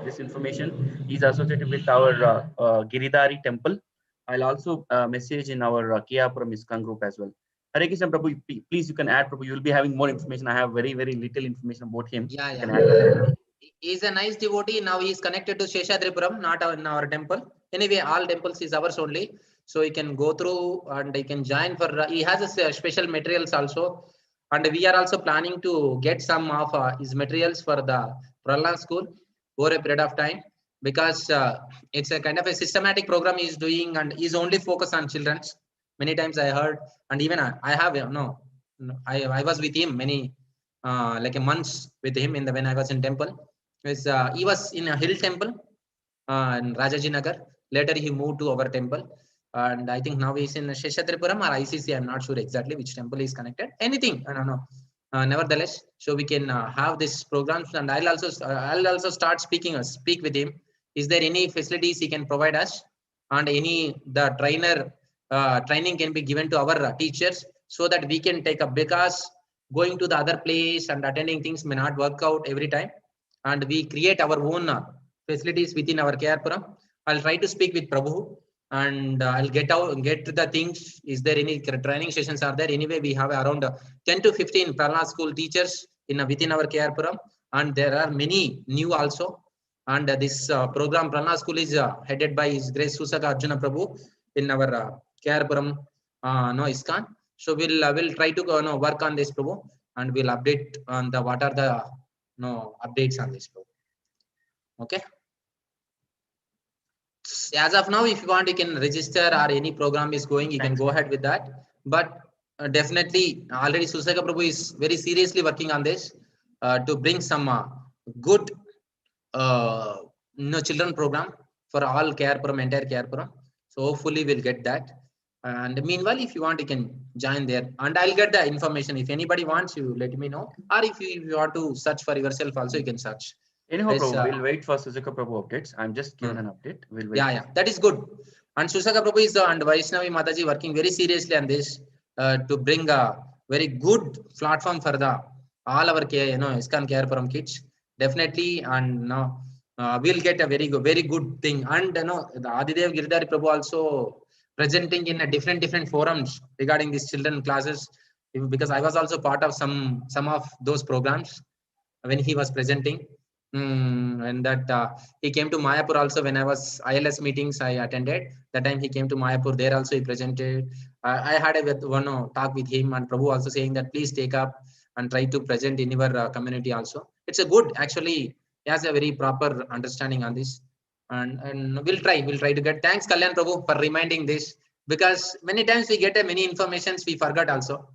this information. He's associated with our Giridhari temple. I'll also message in our Puram ISKCON group as well. Hare Krishna, Prabhu, please you can add, Prabhu. You'll be having more information. I have very, very little information about him. Yeah. He's a nice devotee. Now he's connected to Seshadripuram, not in our temple. Anyway, all temples is ours only. So he can go through and he can join for, he has a special materials also. And we are also planning to get some of his materials for the Prahlad school over a period of time, because it's a kind of a systematic program he's doing, and he's only focused on children's. Many times I heard, and even I have, I was with him many, like a months with him when I was in temple. He was in a hill temple in Rajaji Nagar. Later he moved to our temple. And I think now he's in Seshadripuram or ICC. I'm not sure exactly which temple is connected. Anything, I don't know. Nevertheless, so we can have this programs, and I'll also start speak with him. Is there any facilities he can provide us, and the training can be given to our teachers, so that we can take up, because going to the other place and attending things may not work out every time, and we create our own facilities within our Puram. I'll try to speak with Prabhu, and I'll get to the things. Is there any training sessions are there? Anyway, we have around 10 to 15 Prahlad school teachers within our Puram, and there are many new also. And this program Prahlad school is headed by His Grace Susaka Arjuna Prabhu in our Puram ISKCON. So we'll try to work on this, Prabhu, and we'll update on what are the updates on this, Prabhu. Okay. As of now, if you want, you can register, or any program is going, you can go ahead with that. But definitely already Susaka Prabhu is very seriously working on this to bring some good children program for all care program, entire care program. So hopefully we'll get that. And meanwhile, if you want, you can join there, and I'll get the information. If anybody wants, you let me know, or if you want to search for yourself also, you can search. Anyhow, There's, Prabhu, we'll wait for Susaka Prabhu updates. I'm just giving an update. We'll wait. Yeah, that is good. And Susaka Prabhu is and Vaishnavi Mataji working very seriously on this to bring a very good platform for the all our care, ISKCON care from kids. Definitely, and now we'll get a very good thing. And the Adidev Giridhari Prabhu also presenting in a different forums regarding these children classes, because I was also part of some of those programs when he was presenting. And that he came to Mayapur also when I was ILS meetings I attended. That time he came to Mayapur. There also he presented. I had one talk with him, and Prabhu also saying that please take up and try to present in your community also. It's a good, actually, he has a very proper understanding on this. And we'll try to get. Thanks Kalyan Prabhu for reminding this, because many times we get many informations we forgot also.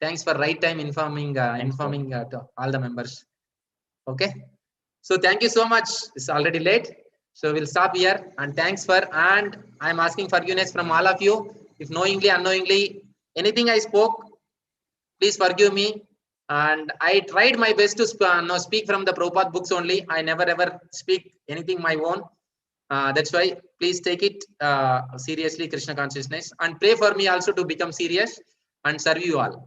Thanks for right time informing to all the members. Okay. So thank you so much. It's already late. So we'll stop here. And thanks and I'm asking forgiveness from all of you. If knowingly, unknowingly, anything I spoke, please forgive me. And I tried my best to speak from the Prabhupada books only. I never ever speak anything my own. That's why please take it seriously, Krishna consciousness, and pray for me also to become serious and serve you all.